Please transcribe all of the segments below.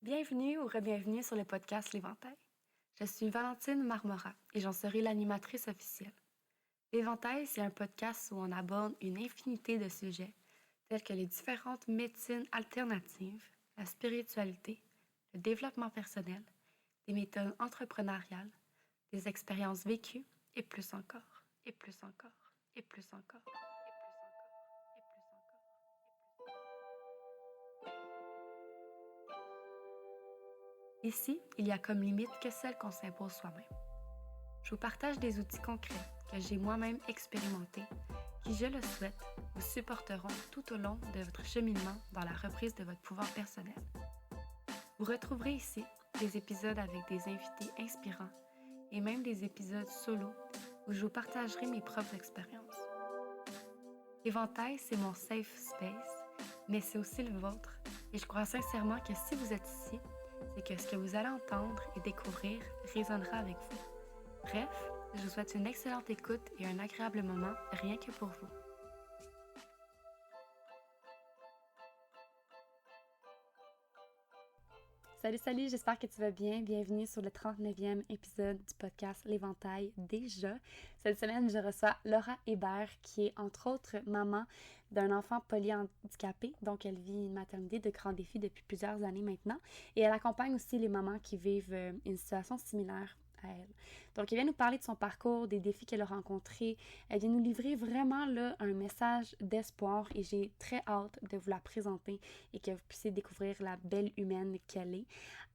Bienvenue ou re-bienvenue sur le podcast L'Éventail. Je suis Valentine Marmora et j'en serai l'animatrice officielle. L'Éventail, c'est un podcast où on aborde une infinité de sujets tels que les différentes médecines alternatives, la spiritualité, le développement personnel, des méthodes entrepreneuriales, des expériences vécues et plus encore, et plus encore, et plus encore, et plus encore, et plus encore. Ici, il y a comme limite que celle qu'on s'impose soi-même. Je vous partage des outils concrets que j'ai moi-même expérimentés, qui, je le souhaite, vous supporteront tout au long de votre cheminement dans la reprise de votre pouvoir personnel. Vous retrouverez ici des épisodes avec des invités inspirants et même des épisodes solo où je vous partagerai mes propres expériences. L'Éventail, c'est mon safe space, mais c'est aussi le vôtre et je crois sincèrement que si vous êtes ici, c'est que ce que vous allez entendre et découvrir résonnera avec vous. Bref, je vous souhaite une excellente écoute et un agréable moment rien que pour vous. Salut, j'espère que tu vas bien. Bienvenue sur le 39e épisode du podcast L'Éventail déjà. Cette semaine, je reçois Laura Hébert, qui est entre autres maman d'un enfant polyhandicapé. Donc, elle vit une maternité de grands défis depuis plusieurs années maintenant. Et elle accompagne aussi les mamans qui vivent une situation similaire à elle. Donc, elle vient nous parler de son parcours, des défis qu'elle a rencontrés. Elle vient nous livrer vraiment là un message d'espoir et j'ai très hâte de vous la présenter et que vous puissiez découvrir la belle humaine qu'elle est.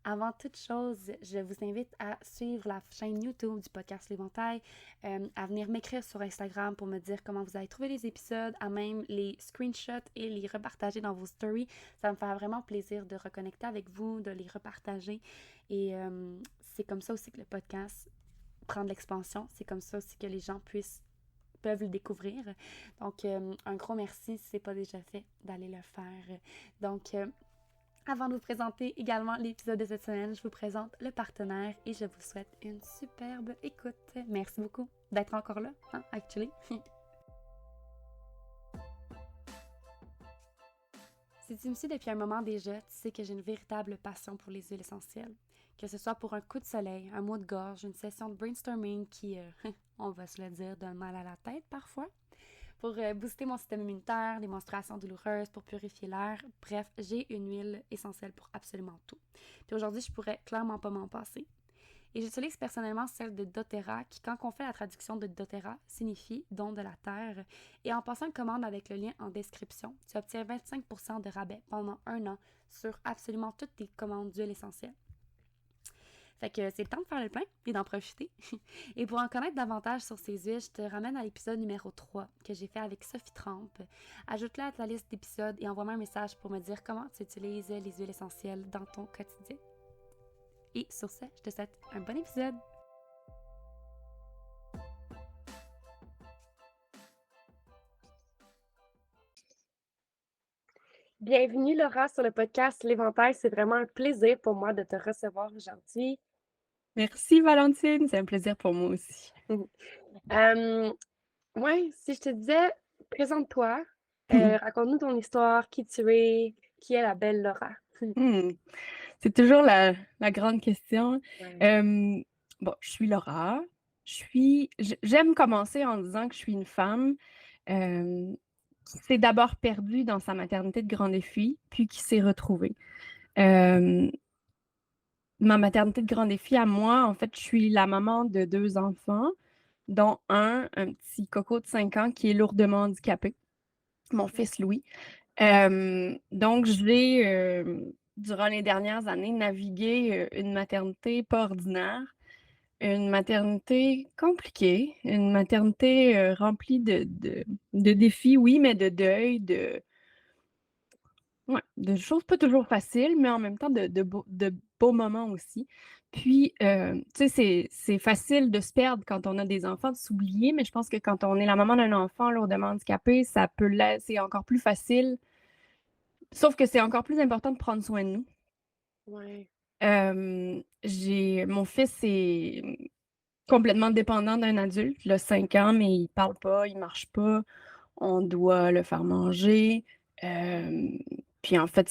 Avant toute chose, je vous invite à suivre la chaîne YouTube du podcast L'Éventail, à venir m'écrire sur Instagram pour me dire comment vous avez trouvé les épisodes, à même les screenshots et les repartager dans vos stories. Ça me fait vraiment plaisir de reconnecter avec vous, de les repartager. Et c'est comme ça aussi que le podcast prend de l'expansion. C'est comme ça aussi que les gens peuvent le découvrir. Donc, un gros merci si ce n'est pas déjà fait d'aller le faire. Donc, avant de vous présenter également l'épisode de cette semaine, je vous présente le partenaire et je vous souhaite une superbe écoute. Merci beaucoup d'être encore là, actually. Si tu me suis depuis un moment déjà, tu sais que j'ai une véritable passion pour les huiles essentielles. Que ce soit pour un coup de soleil, un mot de gorge, une session de brainstorming qui, on va se le dire, donne mal à la tête parfois, pour booster mon système immunitaire, les menstruations douloureuses, pour purifier l'air. Bref, j'ai une huile essentielle pour absolument tout. Puis aujourd'hui, je pourrais clairement pas m'en passer. Et j'utilise personnellement celle de doTERRA, qui, quand on fait la traduction de doTERRA, signifie don de la terre. Et en passant une commande avec le lien en description, tu obtiens 25% de rabais pendant 1 an sur absolument toutes tes commandes d'huile essentielle. Fait que c'est le temps de faire le plein et d'en profiter. Et pour en connaître davantage sur ces huiles, je te ramène à l'épisode numéro 3 que j'ai fait avec Sophie Trempe. Ajoute-le à ta liste d'épisodes et envoie-moi un message pour me dire comment tu utilises les huiles essentielles dans ton quotidien. Et sur ce, je te souhaite un bon épisode! Bienvenue Laura sur le podcast L'Éventail. C'est vraiment un plaisir pour moi de te recevoir aujourd'hui. Merci Valentine, c'est un plaisir pour moi aussi. Si je te disais, présente-toi, raconte-nous ton histoire, qui tu es, qui est la belle Laura. C'est toujours la grande question. Ouais. Bon, je suis Laura. J'aime commencer en disant que je suis une femme qui s'est d'abord perdue dans sa maternité de grand défi, puis qui s'est retrouvée. Ma maternité de grand défi à moi, en fait, je suis la maman de 2 enfants, dont un petit coco de 5 ans qui est lourdement handicapé, mon fils Louis. Donc, durant les dernières années, navigué une maternité pas ordinaire, une maternité compliquée, une maternité remplie de défis, oui, mais de deuil, de choses pas toujours faciles, mais en même temps de beaux moments aussi. Puis, tu sais, c'est facile de se perdre quand on a des enfants, de s'oublier, mais je pense que quand on est la maman d'un enfant lourdement handicapé, c'est encore plus facile. Sauf que c'est encore plus important de prendre soin de nous. Ouais. Mon fils est complètement dépendant d'un adulte. Il a 5 ans, mais il parle pas, il marche pas. On doit le faire manger. Puis en fait,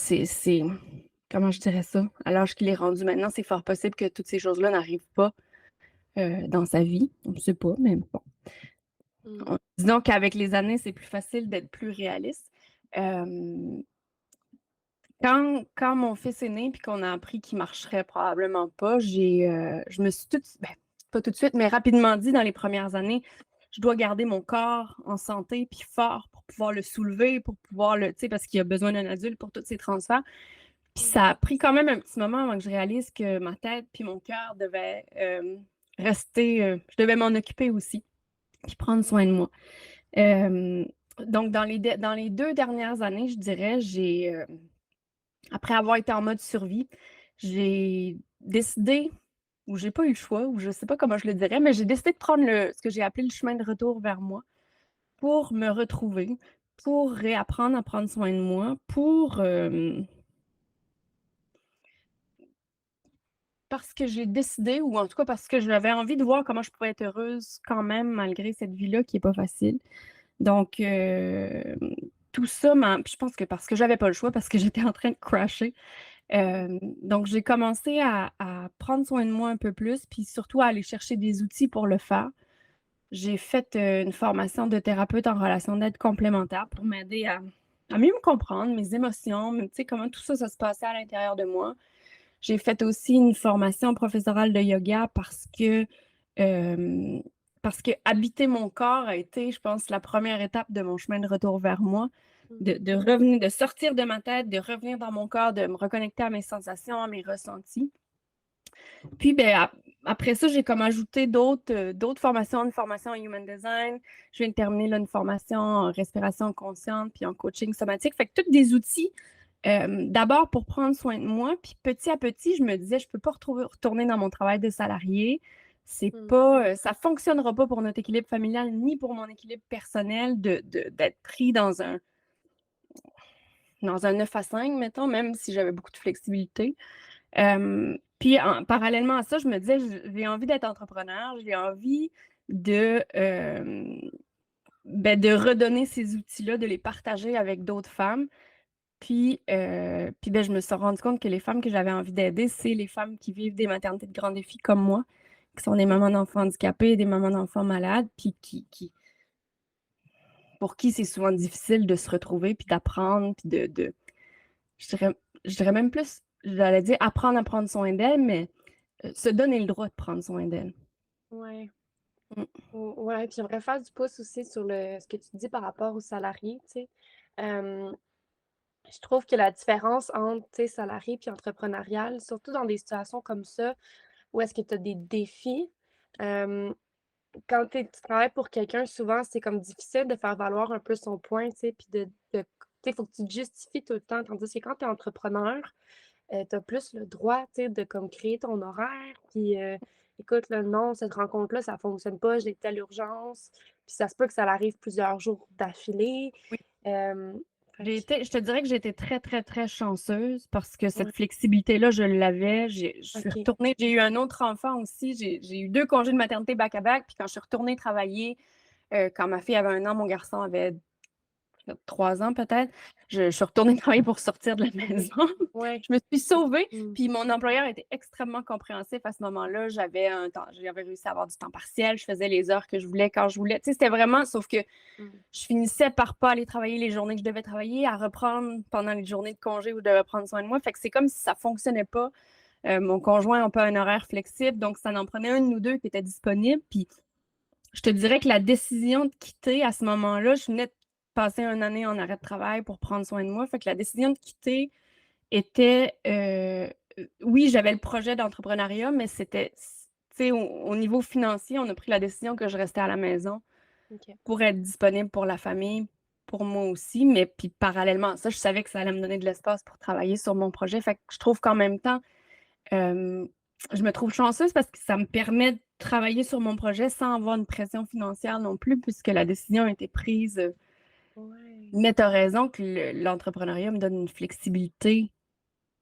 comment je dirais ça? À l'âge qu'il est rendu maintenant, c'est fort possible que toutes ces choses-là n'arrivent pas dans sa vie. On ne sait pas, mais bon. Mm. Disons qu'avec les années, c'est plus facile d'être plus réaliste. Euh, quand mon fils est né puis qu'on a appris qu'il marcherait probablement pas, je me suis pas tout de suite, mais rapidement dit dans les premières années, je dois garder mon corps en santé puis fort pour pouvoir le soulever, pour pouvoir tu sais, parce qu'il a besoin d'un adulte pour tous ces transferts. Puis ça a pris quand même un petit moment avant que je réalise que ma tête puis mon cœur devaient rester, je devais m'en occuper aussi, puis prendre soin de moi. Euh, donc, dans les 2 dernières années, je dirais, après avoir été en mode survie, j'ai décidé, ou j'ai pas eu le choix, ou je sais pas comment je le dirais, mais j'ai décidé de prendre ce que j'ai appelé le chemin de retour vers moi pour me retrouver, pour réapprendre à prendre soin de moi, parce que j'ai décidé, ou en tout cas parce que j'avais envie de voir comment je pouvais être heureuse quand même, malgré cette vie-là qui n'est pas facile. Donc, tout ça, je pense que parce que j'avais pas le choix, parce que j'étais en train de crasher. Donc, j'ai commencé à prendre soin de moi un peu plus, puis surtout à aller chercher des outils pour le faire. J'ai fait une formation de thérapeute en relation d'aide complémentaire pour m'aider à mieux me comprendre, mes émotions, tu sais, comment tout ça, ça se passait à l'intérieur de moi. J'ai fait aussi une formation professorale de yoga euh, parce que habiter mon corps a été, je pense, la première étape de mon chemin de retour vers moi, de revenir, de sortir de ma tête, de revenir dans mon corps, de me reconnecter à mes sensations, à mes ressentis. Puis, après ça, j'ai comme ajouté d'autres formations, une formation en Human Design. Je viens de terminer là, une formation en respiration consciente puis en coaching somatique. Fait que tous des outils, d'abord pour prendre soin de moi. Puis petit à petit, je me disais, je ne peux pas retourner dans mon travail de salarié. C'est pas, ça ne fonctionnera pas pour notre équilibre familial ni pour mon équilibre personnel d'être pris dans un 9 à 5, mettons, même si j'avais beaucoup de flexibilité. Puis parallèlement à ça, je me disais, j'ai envie d'être entrepreneur, j'ai envie de redonner ces outils-là, de les partager avec d'autres femmes. Puis je me suis rendu compte que les femmes que j'avais envie d'aider, c'est les femmes qui vivent des maternités de grands défis comme moi, qui sont des mamans d'enfants handicapés, des mamans d'enfants malades, puis pour qui c'est souvent difficile de se retrouver, puis d'apprendre, puis je dirais, je dirais même plus, j'allais dire apprendre à prendre soin d'elles, mais se donner le droit de prendre soin d'elles. Ouais. Mm. Ouais, puis j'aimerais faire du pouce aussi sur ce que tu dis par rapport aux salariés, tu sais. Euh, je trouve que la différence entre, tu sais, salarié puis entrepreneurial, surtout dans des situations comme ça, où est-ce que tu as des défis, euh, quand tu travailles pour quelqu'un, souvent, c'est comme difficile de faire valoir un peu son point, tu sais, puis tu sais, il faut que tu te justifies tout le temps, tandis que quand tu es entrepreneur, tu as plus le droit, tu sais, de comme créer ton horaire, puis écoute, là, non, cette rencontre-là, ça fonctionne pas, j'ai telle urgence, puis ça se peut que ça arrive plusieurs jours d'affilée. Oui. Euh, fait que, Je te dirais que j'ai été très, très, très chanceuse parce que cette ouais, flexibilité-là, je l'avais. Je suis OK. retournée, j'ai eu un autre enfant aussi. J'ai eu 2 congés de maternité back-à-back. Puis quand je suis retournée travailler, quand ma fille avait 1 an, mon garçon avait 3 ans peut-être. Je suis retournée travailler pour sortir de la maison. Ouais. Je me suis sauvée. Mm. Puis mon employeur était extrêmement compréhensif à ce moment-là. J'avais réussi à avoir du temps partiel. Je faisais les heures que je voulais quand je voulais. Tu sais, c'était vraiment, sauf que Mm. je finissais par pas aller travailler les journées que je devais travailler, à reprendre pendant les journées de congé où je devais prendre soin de moi. Fait que c'est comme si ça fonctionnait pas. Mon conjoint n'a pas un horaire flexible, donc ça en prenait un de nous deux qui était disponible. Puis je te dirais que la décision de quitter à ce moment-là, je venais de passer 1 année en arrêt de travail pour prendre soin de moi. Fait que la décision de quitter était, oui, j'avais le projet d'entrepreneuriat, mais c'était, tu sais, au niveau financier, on a pris la décision que je restais à la maison OK. pour être disponible pour la famille, pour moi aussi. Mais puis parallèlement à ça, je savais que ça allait me donner de l'espace pour travailler sur mon projet. Fait que je trouve qu'en même temps, euh, je me trouve chanceuse parce que ça me permet de travailler sur mon projet sans avoir une pression financière non plus, puisque la décision a été prise. Ouais. Mais tu as raison que l'entrepreneuriat me donne une flexibilité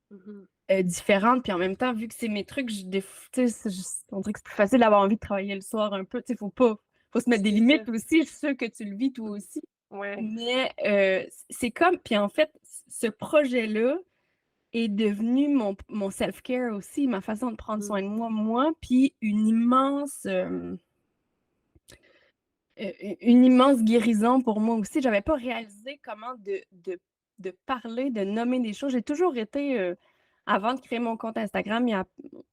Mhm. différente. Puis en même temps, vu que c'est mes trucs, tu sais, on dirait que c'est plus facile d'avoir envie de travailler le soir un peu. Tu sais, faut se mettre des C'est ça. limites aussi. Je suis sûre que tu le vis toi aussi. Ouais. Mais c'est comme, puis en fait, ce projet-là, est devenu mon self-care aussi, ma façon de prendre soin de Mm. moi, puis une immense guérison pour moi aussi. J'avais pas réalisé comment de parler, de nommer des choses. J'ai toujours été, avant de créer mon compte Instagram,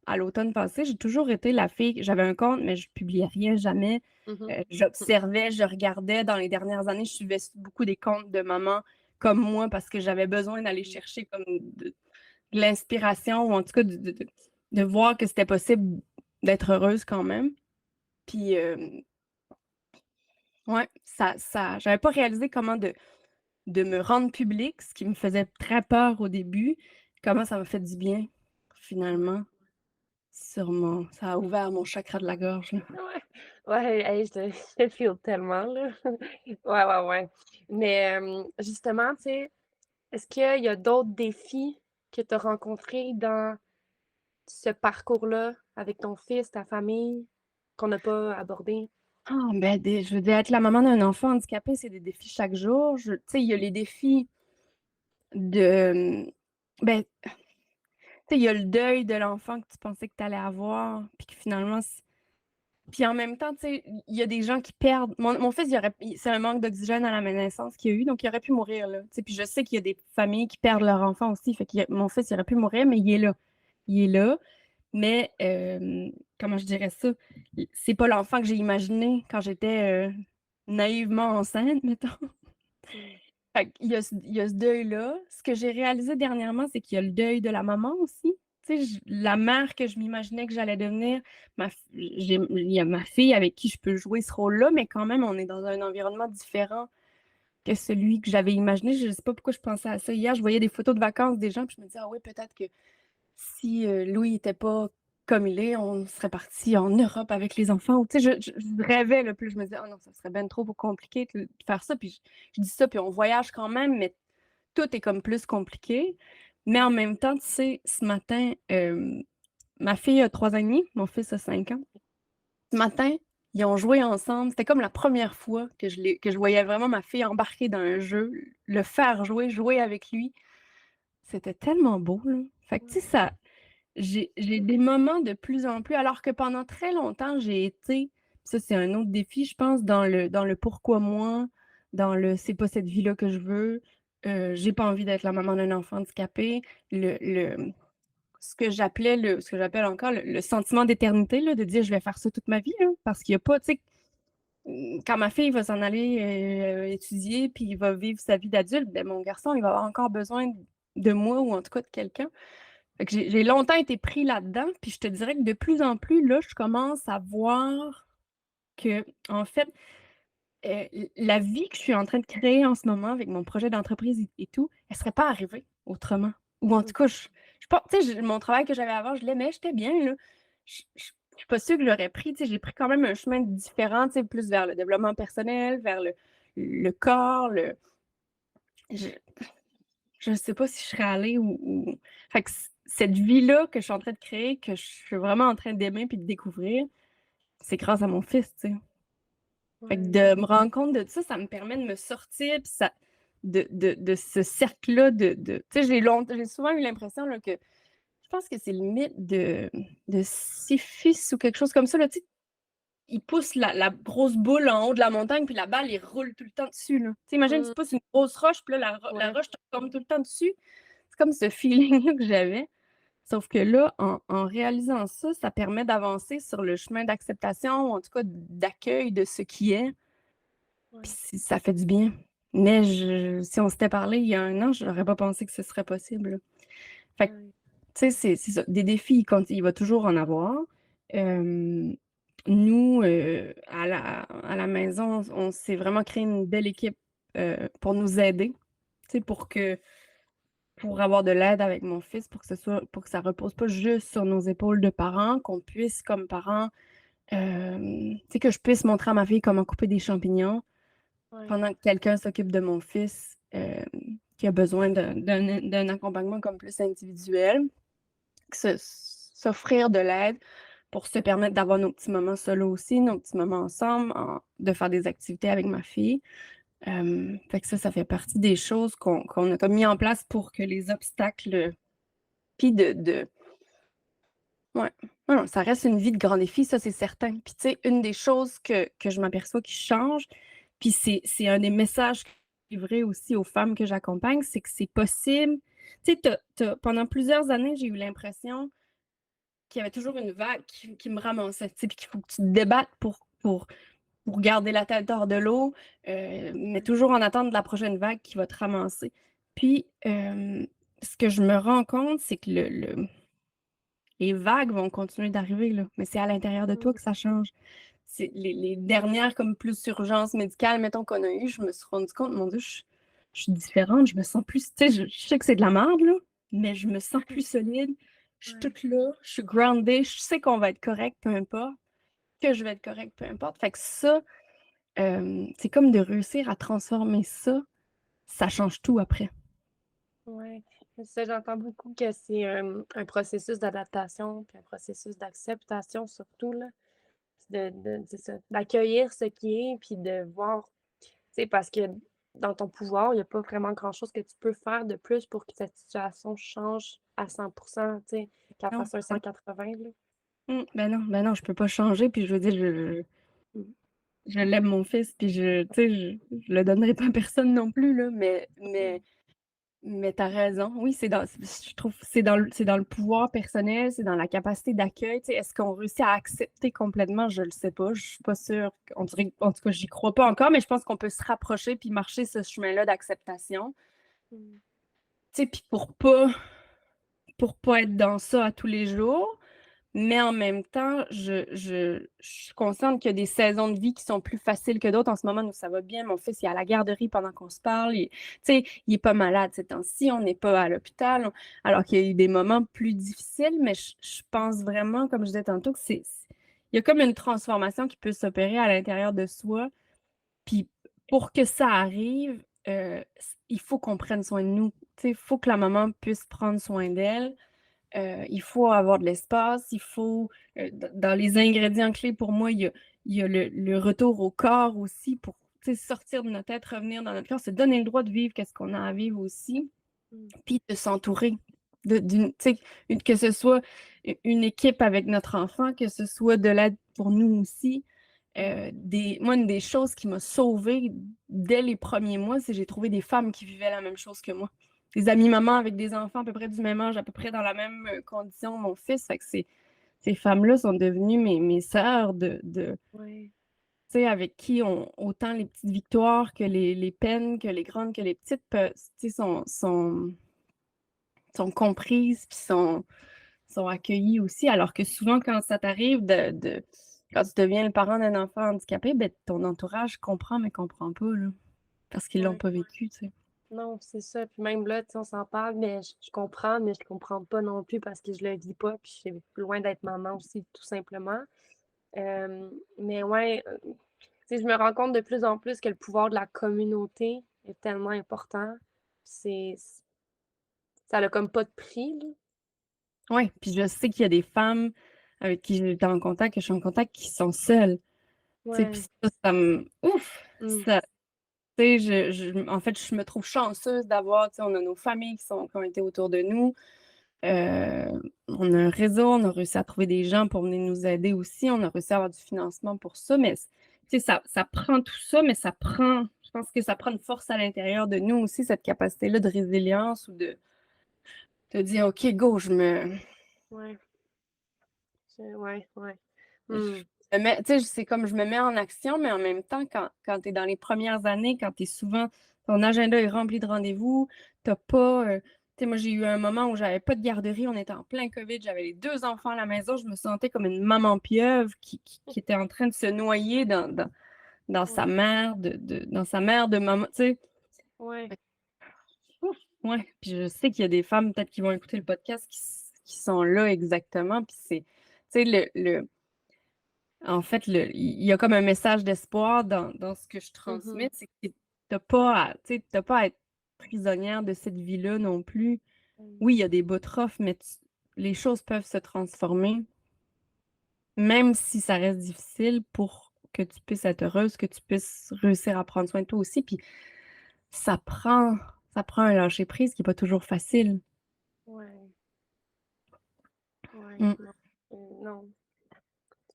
à l'automne passé, j'ai toujours été la fille. J'avais un compte, mais je publiais rien, jamais. Mhm. J'observais, je regardais. Dans les dernières années, je suivais beaucoup des comptes de mamans comme moi parce que j'avais besoin d'aller chercher comme de l'inspiration ou en tout cas de voir que c'était possible d'être heureuse quand même. Puis, ouais, j'avais pas réalisé comment de me rendre publique, ce qui me faisait très peur au début, comment ça m'a fait du bien, finalement, ça a ouvert mon chakra de la gorge, là. Ouais, ouais, hey, je te feel tellement, là. Ouais, ouais, ouais. Mais justement, tu sais, est-ce qu'il y a d'autres défis que tu as rencontrés dans ce parcours-là avec ton fils, ta famille, qu'on n'a pas abordé? Ah, ben, je veux dire, être la maman d'un enfant handicapé, c'est des défis chaque jour. Tu sais, il y a les défis de, ben, tu sais, il y a le deuil de l'enfant que tu pensais que tu allais avoir, puis que finalement, puis en même temps, tu sais, il y a des gens qui perdent. Mon fils, c'est un manque d'oxygène à la naissance qu'il a eu, donc il aurait pu mourir, là. Tu sais, puis je sais qu'il y a des familles qui perdent leur enfant aussi, fait que mon fils, il aurait pu mourir, mais il est là. Il est là, mais comment je dirais ça? C'est pas l'enfant que j'ai imaginé quand j'étais naïvement enceinte, mettons. Mm. Fait il y a ce deuil-là. Ce que j'ai réalisé dernièrement, c'est qu'il y a le deuil de la maman aussi. Tu sais, la mère que je m'imaginais que j'allais devenir, il y a ma fille avec qui je peux jouer ce rôle-là, mais quand même, on est dans un environnement différent que celui que j'avais imaginé. Je ne sais pas pourquoi je pensais à ça. Hier, je voyais des photos de vacances des gens, puis je me disais, ah oui, peut-être que si Louis n'était pas comme il est, on serait parti en Europe avec les enfants. Tu sais, je rêvais, là, puis je me disais, oh non, ça serait bien trop compliqué de faire ça. Puis je dis ça, puis on voyage quand même, mais tout est comme plus compliqué. Mais en même temps, tu sais, ce matin, ma fille a 3 ans et demi, mon fils a 5 ans. Ce matin, ils ont joué ensemble. C'était comme la première fois que je voyais vraiment ma fille embarquer dans un jeu, le faire jouer, jouer avec lui. C'était tellement beau, là. Fait que, tu sais, j'ai des moments de plus en plus, alors que pendant très longtemps, j'ai été, ça c'est un autre défi, je pense, dans le pourquoi moi, dans le c'est pas cette vie-là que je veux, j'ai pas envie d'être la maman d'un enfant handicapé, ce que j'appelle encore le sentiment d'éternité, là, de dire je vais faire ça toute ma vie, là, parce qu'il y a pas, tu sais, quand ma fille va s'en aller étudier puis il va vivre sa vie d'adulte, ben mon garçon, il va avoir encore besoin de moi ou en tout cas de quelqu'un. Fait que j'ai longtemps été pris là-dedans, puis je te dirais que de plus en plus, là, je commence à voir que, en fait, la vie que je suis en train de créer en ce moment avec mon projet d'entreprise et tout, elle serait pas arrivée autrement. Ou en tout cas, je pense, tu sais, mon travail que j'avais avant, je l'aimais, j'étais bien, là. Je suis pas sûre que j'aurais pris, tu sais, j'ai pris quand même un chemin différent, tu sais, plus vers le développement personnel, vers le corps, je, je sais pas si je serais allée Fait que cette vie-là que je suis en train de créer, que je suis vraiment en train d'aimer puis de découvrir, c'est grâce à mon fils, tu sais. Fait que Ouais. de me rendre compte de ça, ça me permet de me sortir puis de ce cercle-là tu sais, j'ai souvent eu l'impression là, que je pense que c'est limite de Sisyphe ou quelque chose comme ça, là, tu sais, il pousse la grosse boule en haut de la montagne, puis la balle, il roule tout le temps dessus, là. Tu sais, imagine, tu Mm. pousses une grosse roche, puis là, la Ouais. roche te tombe tout le temps dessus. C'est comme ce feeling-là que j'avais. Sauf que là, en réalisant ça, ça permet d'avancer sur le chemin d'acceptation, ou en tout cas d'accueil de ce qui est. Puis Ouais. ça fait du bien. Mais si on s'était parlé il y a un an, je n'aurais pas pensé que ce serait possible, là. Fait que, Ouais. tu sais, c'est ça. Des défis, il va toujours en avoir. Euh, Nous, à la maison, on s'est vraiment créé une belle équipe pour nous aider, tu sais, pour avoir de l'aide avec mon fils, pour que ça repose pas juste sur nos épaules de parents, qu'on puisse, comme parents, tu sais, que je puisse montrer à ma fille comment couper des champignons Ouais. pendant que quelqu'un s'occupe de mon fils qui a besoin d'un accompagnement comme plus individuel, s'offrir de l'aide pour se permettre d'avoir nos petits moments solo aussi, nos petits moments ensemble, de faire des activités avec ma fille. Fait que ça fait partie des choses qu'on a comme mis en place pour que les obstacles Puis ouais. Non, ça reste une vie de grand défi, ça, c'est certain. Puis, tu sais, une des choses que je m'aperçois qui change, puis c'est un des messages qui est vrai aussi aux femmes que j'accompagne, c'est que c'est possible. Tu sais, pendant plusieurs années, j'ai eu l'impression qu'il y avait toujours une vague qui me ramassait, tu sais, puis qu'il faut que tu te débattes pour garder la tête hors de l'eau, mais toujours en attente de la prochaine vague qui va te ramasser. Puis, ce que je me rends compte, c'est que les vagues vont continuer d'arriver, là, mais c'est à l'intérieur de toi que ça change. C'est les dernières, comme plus urgences médicales, mettons, qu'on a eues, je me suis rendu compte, mon Dieu, je suis différente, je me sens plus, tu sais, je sais que c'est de la merde, là, mais je me sens plus solide, je suis Ouais. toute là, je suis grounded, je sais qu'on va être correct, peu importe, que je vais être correct, peu importe. Fait que ça, c'est comme de réussir à transformer ça, ça change tout après. Ouais. Ça, j'entends beaucoup que c'est un processus d'adaptation, puis un processus d'acceptation surtout, là. C'est ça, d'accueillir ce qui est, puis de voir, tu sais, parce que dans ton pouvoir, il n'y a pas vraiment grand-chose que tu peux faire de plus pour que cette situation change à 100%, tu sais, qu'elle Non, fasse un 180, là. ben non, je peux pas changer, puis je veux dire, Mm. je l'aime mon fils, puis tu sais, je le donnerai pas à personne non plus, là, Mm. mais t'as raison. Oui, je trouve, c'est dans le pouvoir personnel, c'est dans la capacité d'accueil. Tu sais, est-ce qu'on réussit à accepter complètement? Je le sais pas. Je suis pas sûre. En tout cas, j'y crois pas encore, mais je pense qu'on peut se rapprocher puis marcher ce chemin-là d'acceptation. Mm. Tu sais, puis pour pas être dans ça à tous les jours. Mais en même temps, je suis consciente qu'il y a des saisons de vie qui sont plus faciles que d'autres. En ce moment, nous, ça va bien. Mon fils, il est à la garderie pendant qu'on se parle. Tu sais, il est pas malade ces temps-ci. On n'est pas à l'hôpital. Alors qu'il y a eu des moments plus difficiles, mais je pense vraiment, comme je disais tantôt, que il y a comme une transformation qui peut s'opérer à l'intérieur de soi. Puis pour que ça arrive, il faut qu'on prenne soin de nous. Tu sais, il faut que la maman puisse prendre soin d'elle. Il faut avoir de l'espace, dans les ingrédients clés pour moi, il y a le retour au corps aussi pour tu sais, sortir de notre tête, revenir dans notre corps, se donner le droit de vivre qu'est-ce qu'on a à vivre aussi, Mm. puis de s'entourer, tu sais, que ce soit une équipe avec notre enfant, que ce soit de l'aide pour nous aussi. Moi, une des choses qui m'a sauvée dès les premiers mois, c'est que j'ai trouvé des femmes qui vivaient la même chose que moi. Des amies mamans avec des enfants à peu près du même âge, à peu près dans la même condition, mon fils. Fait que ces femmes-là sont devenues mes sœurs Ouais. tu sais, avec qui autant les petites victoires que les peines, que les grandes, que les petites, tu sais, sont comprises puis sont accueillies aussi. Alors que souvent, quand ça t'arrive quand tu deviens le parent d'un enfant handicapé, ben, ton entourage comprend, mais comprend pas, là, parce qu'ils l'ont Ouais. pas vécu, tu sais. Non, c'est ça. Puis même là, tu sais, on s'en parle, mais je comprends, mais je comprends pas non plus parce que je le vis pas, puis je suis loin d'être maman aussi, tout simplement. Mais ouais, tu sais, je me rends compte de plus en plus que le pouvoir de la communauté est tellement important. C'est, ça a comme pas de prix, là. Ouais, puis je sais qu'il y a des femmes avec qui j'étais en contact, que je suis en contact, qui sont seules. Tu sais, puis Ouais. ça me. Ouf! Mm. Ça, tu sais, en fait, je me trouve chanceuse d'avoir, tu sais, on a nos familles qui ont été autour de nous. Euh, on a un réseau, on a réussi à trouver des gens pour venir nous aider aussi. On a réussi à avoir du financement pour ça. Mais, tu sais, ça prend tout ça, mais je pense que ça prend une force à l'intérieur de nous aussi, cette capacité-là de résilience ou de dire, OK, go, Ouais. Ouais, ouais. je Mm. tu sais, c'est comme je me mets en action, mais en même temps, quand tu es dans les premières années, quand tu es souvent, ton agenda est rempli de rendez-vous, t'as pas. Tu sais, moi, j'ai eu un moment où j'avais pas de garderie, on était en plein COVID, j'avais les deux enfants à la maison, je me sentais comme une maman pieuvre qui était en train de se noyer dans sa Ouais. mère, dans sa mère de maman, tu sais. Ouais. Ouf, ouais. Puis je sais qu'il y a des femmes peut-être qui vont écouter le podcast qui sont là exactement. Puis tu sais, en fait, il y a comme un message d'espoir dans ce que je Mhm. transmets, c'est que t'as pas à être prisonnière de cette vie-là non plus. Mm. Oui, il y a des bouts rough, mais les choses peuvent se transformer, même si ça reste difficile pour que tu puisses être heureuse, que tu puisses réussir à prendre soin de toi aussi. Puis ça prend, ça prend un lâcher-prise qui n'est pas toujours facile. Ouais. Ouais, Mm. non, non.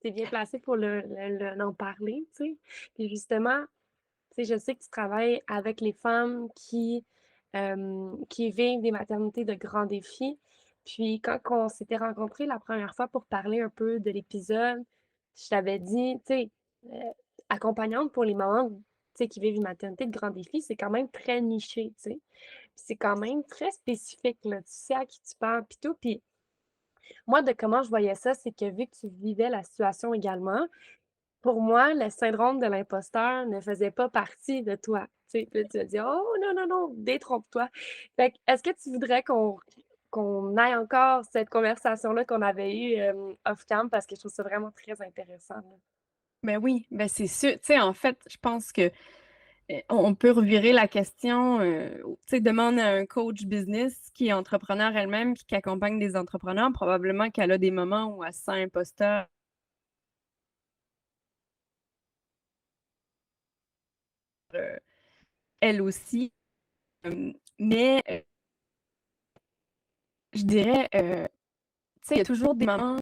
C'est bien placé pour l'en parler, tu sais. Puis justement, tu sais, je sais que tu travailles avec les femmes qui vivent des maternités de grands défis. Puis quand on s'était rencontrés la première fois pour parler un peu de l'épisode, je t'avais dit, tu sais, euh, accompagnante pour les mamans, tu sais, qui vivent une maternité de grands défis, c'est quand même très niché, tu sais. Puis c'est quand même très spécifique, là. Tu sais à qui tu parles, puis tout. Puis moi, de comment je voyais ça, c'est que vu que tu vivais la situation également, pour moi, le syndrome de l'imposteur ne faisait pas partie de toi. Tu sais, puis là, tu vas dire, oh non, non, non, détrompe-toi. Fait que, est-ce que tu voudrais qu'on aille encore cette conversation-là qu'on avait eue off-cam parce que je trouve ça vraiment très intéressant, là. Ben oui, ben c'est sûr. Tu sais, en fait, je pense que on peut revirer la question. Tu sais, demande à un coach business qui est entrepreneur elle-même puis qui accompagne des entrepreneurs. Probablement qu'elle a des moments où elle se sent imposteur. euh, Elle aussi. Mais je dirais, tu sais, il y a toujours des moments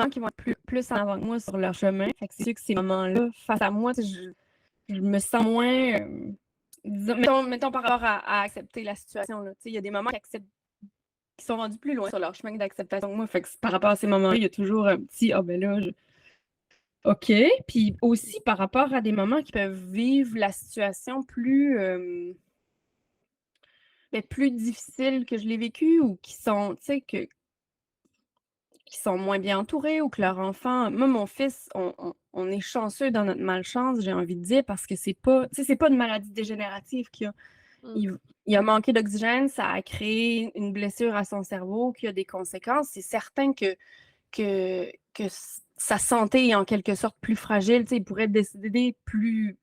qui vont être plus en avant que moi sur leur chemin. Fait que c'est sûr que ces moments-là, face à moi, tu sais, je me sens moins. Mettons par rapport à accepter la situation. Là. Tu sais, il y a des moments qui sont rendus plus loin sur leur chemin d'acceptation que moi. Fait que par rapport à ces moments-là, il y a toujours un petit ah ben là, OK. Puis aussi par rapport à des moments qui peuvent vivre la situation plus difficile que je l'ai vécu ou qui sont, tu sais, qui sont moins bien entourés ou que leur enfant. Moi, mon fils, on est chanceux dans notre malchance, j'ai envie de dire, parce que c'est pas une maladie dégénérative qu'il a. Mm. Il a manqué d'oxygène, ça a créé une blessure à son cerveau qui a des conséquences. C'est certain que sa santé est en quelque sorte plus fragile. Tu sais, il pourrait décéder plus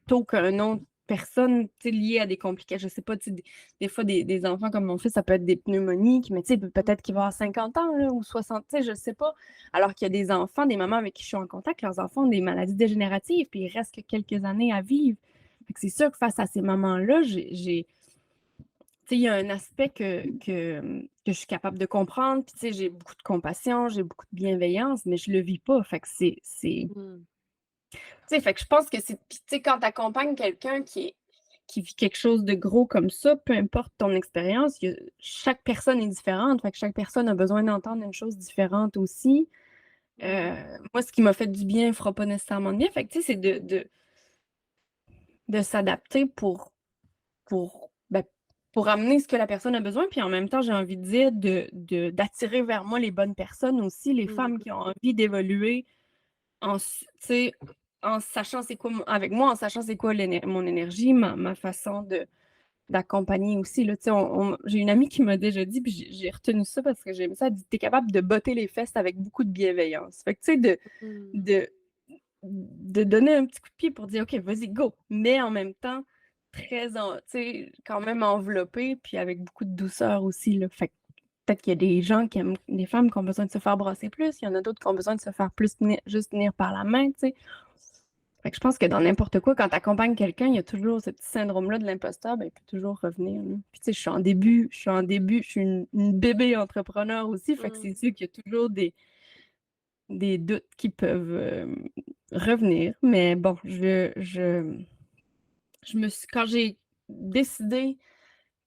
tôt qu'une autre personne, tu sais, liée à des complications. Je sais pas, tu sais, des fois, des enfants comme mon fils, ça peut être des pneumonies, mais tu sais, peut-être qu'il va avoir 50 ans là, ou 60, tu sais, je sais pas. Alors qu'il y a des enfants, des mamans avec qui je suis en contact, leurs enfants ont des maladies dégénératives, puis il reste que quelques années à vivre. Fait que c'est sûr que face à ces mamans-là, il y a un aspect que je suis capable de comprendre. Puis, tu sais, j'ai beaucoup de compassion, j'ai beaucoup de bienveillance, mais je le vis pas. Fait que Mm. tu sais, fait que je pense que c'est. Puis, tu sais, quand tu accompagnes quelqu'un qui vit quelque chose de gros comme ça, peu importe ton expérience, chaque personne est différente. Fait que chaque personne a besoin d'entendre une chose différente aussi. Moi, ce qui m'a fait du bien ne fera pas nécessairement de bien. Fait que, tu sais, c'est de s'adapter ben, pour amener ce que la personne a besoin. Puis en même temps, j'ai envie de dire d'attirer vers moi les bonnes personnes aussi, les Mm. femmes qui ont envie d'évoluer tu sais, en sachant c'est quoi, avec moi, en sachant c'est quoi mon énergie, ma façon d'accompagner aussi. Là, tu sais, j'ai une amie qui m'a déjà dit, puis j'ai retenu ça parce que j'aime ça, elle dit, t'es capable de botter les fesses avec beaucoup de bienveillance. Fait que, tu sais, Mm. de, de donner un petit coup de pied pour dire, OK, vas-y, go. Mais en même temps, tu sais, quand même enveloppé, puis avec beaucoup de douceur aussi, là. Fait que peut-être qu'il y a des gens qui aiment, des femmes qui ont besoin de se faire brasser plus, il y en a d'autres qui ont besoin de se faire plus juste tenir par la main, tu sais. Fait que je pense que dans n'importe quoi, quand tu accompagnes quelqu'un, il y a toujours ce petit syndrome-là de l'imposteur, ben, il peut toujours revenir, là. Puis tu sais, je suis une bébé entrepreneur aussi, fait que c'est Mm. sûr qu'il y a toujours des doutes qui peuvent revenir. Mais bon, quand j'ai décidé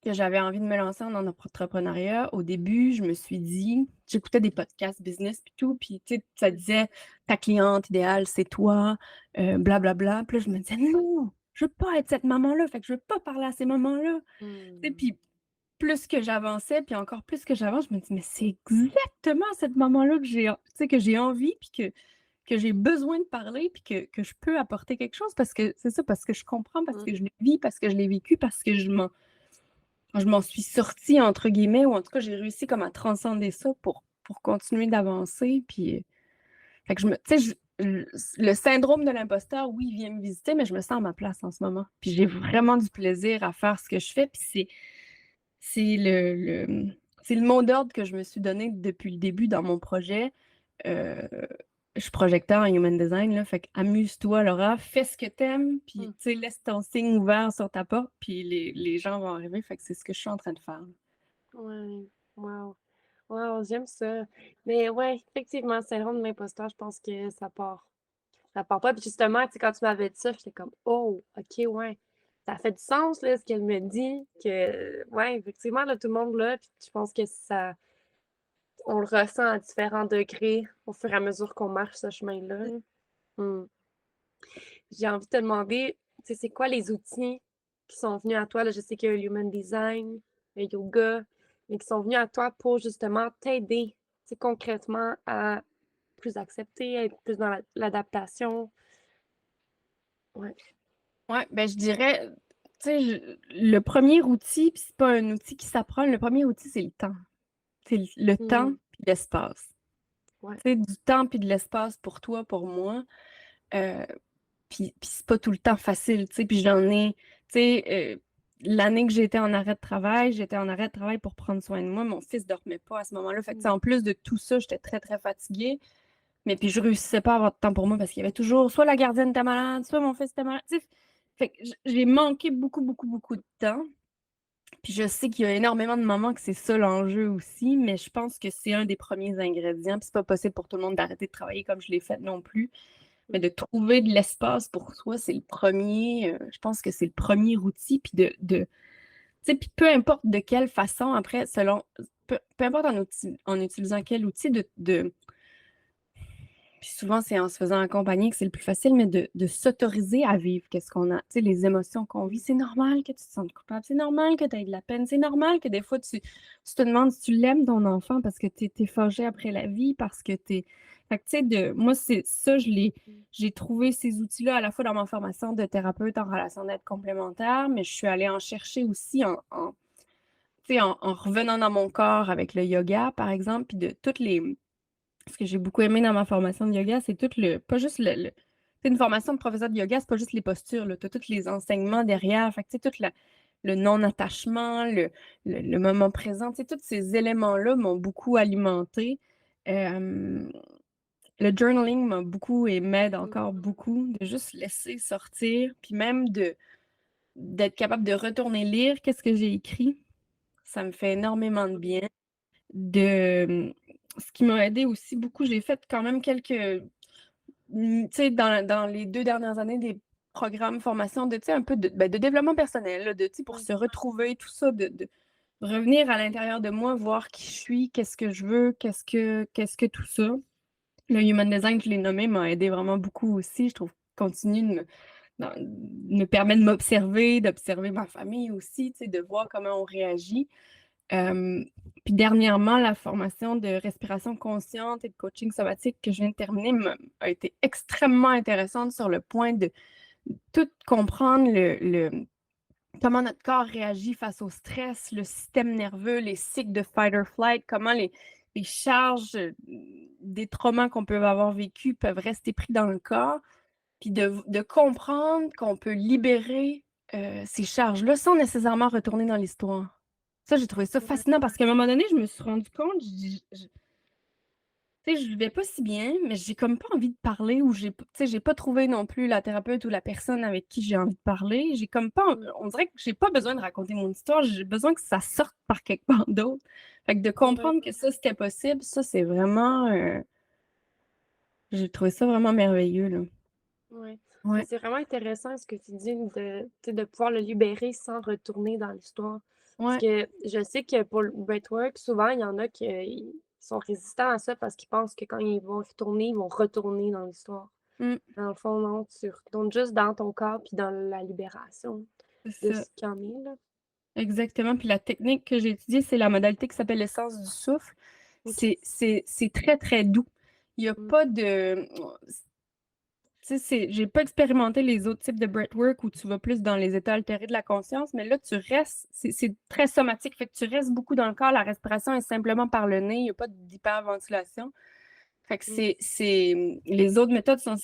que j'avais envie de me lancer en entrepreneuriat, au début, je me suis dit, j'écoutais des podcasts business puis tout, puis tu sais, ça disait ta cliente idéale, c'est toi, blablabla. Puis là, je me disais, non, je veux pas être cette maman-là, fait que je veux pas parler à ces mamans-là. Tu sais, Mm. puis plus que j'avançais, puis encore plus que j'avance, je me dis, mais c'est exactement cette maman-là que j'ai envie, puis que j'ai besoin de parler, puis que je peux apporter quelque chose, parce que c'est ça, parce que je comprends, parce que Mm. je le vis, parce que je l'ai vécu, parce que je m'en suis sortie, entre guillemets, ou en tout cas, j'ai réussi comme à transcender ça pour continuer d'avancer. Puis, fait que tu sais, le syndrome de l'imposteur, oui, il vient me visiter, mais je me sens à ma place en ce moment. Puis j'ai vraiment du plaisir à faire ce que je fais. Puis c'est c'est le mot d'ordre que je me suis donné depuis le début dans mon projet. Euh, je suis projecteur en human design, là, fait que amuse-toi, Laura, fais ce que t'aimes, puis Mm. tu sais, laisse ton signe ouvert sur ta porte, puis les gens vont arriver, fait que c'est ce que je suis en train de faire. Ouais. Wow. Wow, j'aime ça. Mais ouais, effectivement, le syndrome de l'imposteur, je pense que ça part pas. Puis justement, tu sais, quand tu m'avais dit ça, j'étais comme, oh, OK, ouais. Ça fait du sens, là, ce qu'elle me dit, que, ouais, effectivement, là, tout le monde, là, puis je pense que ça, on le ressent à différents degrés au fur et à mesure qu'on marche ce chemin-là. Là. Hmm. J'ai envie de te demander, tu sais, c'est quoi les outils qui sont venus à toi? Là, je sais qu'il y a le Human Design, le yoga, mais qui sont venus à toi pour justement t'aider, tu sais, concrètement à plus accepter, à être plus dans l'adaptation. Ouais. Ouais, ben je dirais, tu sais, le premier outil, puis c'est pas un outil qui s'apprend, le premier outil, c'est le temps. C'est le temps Hmm. puis l'espace. Ouais. Tu sais, du temps puis de l'espace pour toi, pour moi. Euh, puis c'est pas tout le temps facile, tu sais. Puis j'en ai, tu sais, l'année que j'étais en arrêt de travail pour prendre soin de moi. Mon fils dormait pas à ce moment-là. Fait que, tu sais, Hmm. en plus de tout ça, j'étais très, très fatiguée. Mais puis je réussissais pas à avoir de temps pour moi parce qu'il y avait toujours soit la gardienne était malade, soit mon fils était malade. Tu sais, fait que j'ai manqué beaucoup, beaucoup, beaucoup de temps. Puis je sais qu'il y a énormément de mamans que c'est ça l'enjeu aussi, mais je pense que c'est un des premiers ingrédients. Puis c'est pas possible pour tout le monde d'arrêter de travailler comme je l'ai fait non plus. Mais Hmm. de trouver de l'espace pour soi, c'est le premier, je pense que c'est le premier outil. Puis tu sais, puis peu importe de quelle façon, après, peu importe en utilisant quel outil, puis souvent, c'est en se faisant accompagner que c'est le plus facile, mais de s'autoriser à vivre qu'est-ce qu'on a, tu sais, les émotions qu'on vit. C'est normal que tu te sentes coupable, c'est normal que tu aies de la peine, c'est normal que des fois, tu te demandes si tu l'aimes, ton enfant, parce que tu es fâché après la vie, parce que tu es... Fait que, tu sais, moi, c'est ça, j'ai trouvé ces outils-là à la fois dans ma formation de thérapeute en relation d'aide complémentaire, mais je suis allée en chercher aussi tu sais, en revenant dans mon corps avec le yoga, par exemple, puis de toutes les ce que j'ai beaucoup aimé dans ma formation de yoga, c'est tout pas juste c'est une formation de professeur de yoga, c'est pas juste les postures, tu as tous les enseignements derrière, fait que, tu sais, le non-attachement, le moment présent, tu sais, tous ces éléments-là m'ont beaucoup alimenté. Euh, le journaling m'a beaucoup et m'aide encore beaucoup de juste laisser sortir, puis même d'être capable de retourner lire qu'est-ce que j'ai écrit. Ça me fait énormément de bien de ce qui m'a aidé aussi beaucoup, j'ai fait quand même quelques, tu sais, dans les 2 dernières années, des programmes, formation de, tu sais, un peu de développement personnel, là, tu sais, pour Hmm. se retrouver, tout ça, de revenir à l'intérieur de moi, voir qui je suis, qu'est-ce que je veux, qu'est-ce que tout ça. Le Human Design, je l'ai nommé, m'a aidé vraiment beaucoup aussi. Je trouve continue me permet de m'observer, d'observer ma famille aussi, tu sais, de voir comment on réagit. Euh, Puis dernièrement, la formation de respiration consciente et de coaching somatique que je viens de terminer a été extrêmement intéressante sur le point de tout comprendre comment notre corps réagit face au stress, le système nerveux, les cycles de fight or flight, comment les charges des traumas qu'on peut avoir vécus peuvent rester pris dans le corps, puis de comprendre qu'on peut libérer ces charges-là sans nécessairement retourner dans l'histoire. Ça, j'ai trouvé ça Ouais. fascinant parce qu'à un moment donné, je me suis rendu compte, tu sais, je vais pas si bien, mais j'ai comme pas envie de parler ou tu sais, j'ai pas trouvé non plus la thérapeute ou la personne avec qui j'ai envie de parler. J'ai comme pas, Hmm. on dirait que j'ai pas besoin de raconter mon histoire, j'ai besoin que ça sorte par quelque part d'autre. Fait que de Ouais. comprendre que ça, c'était possible, ça, c'est vraiment, j'ai trouvé ça vraiment merveilleux, là. Ouais. Mais Ouais, c'est vraiment intéressant ce que tu dis de, tu sais, de pouvoir le libérer sans retourner dans l'histoire. Parce ouais. que je sais que pour le breathwork, souvent, il y en a qui sont résistants à ça parce qu'ils pensent que quand ils vont retourner, ils vont retourner dans l'histoire. Mm, Dans le fond, non, tu retournes juste dans ton corps puis dans la libération c'est de ça. ce qu'il y en est, là. Exactement. Puis la technique que j'ai étudiée, c'est la modalité qui s'appelle l'essence du souffle. OK. C'est très, très doux. Il n'y a Mm. pas de... Tu sais, j'ai pas expérimenté les autres types de breathwork où tu vas plus dans les états altérés de la conscience, mais là, tu restes, c'est très somatique, fait que tu restes beaucoup dans le corps. La respiration est simplement par le nez, il n'y a pas d'hyperventilation. Fait que Mm. les autres méthodes sont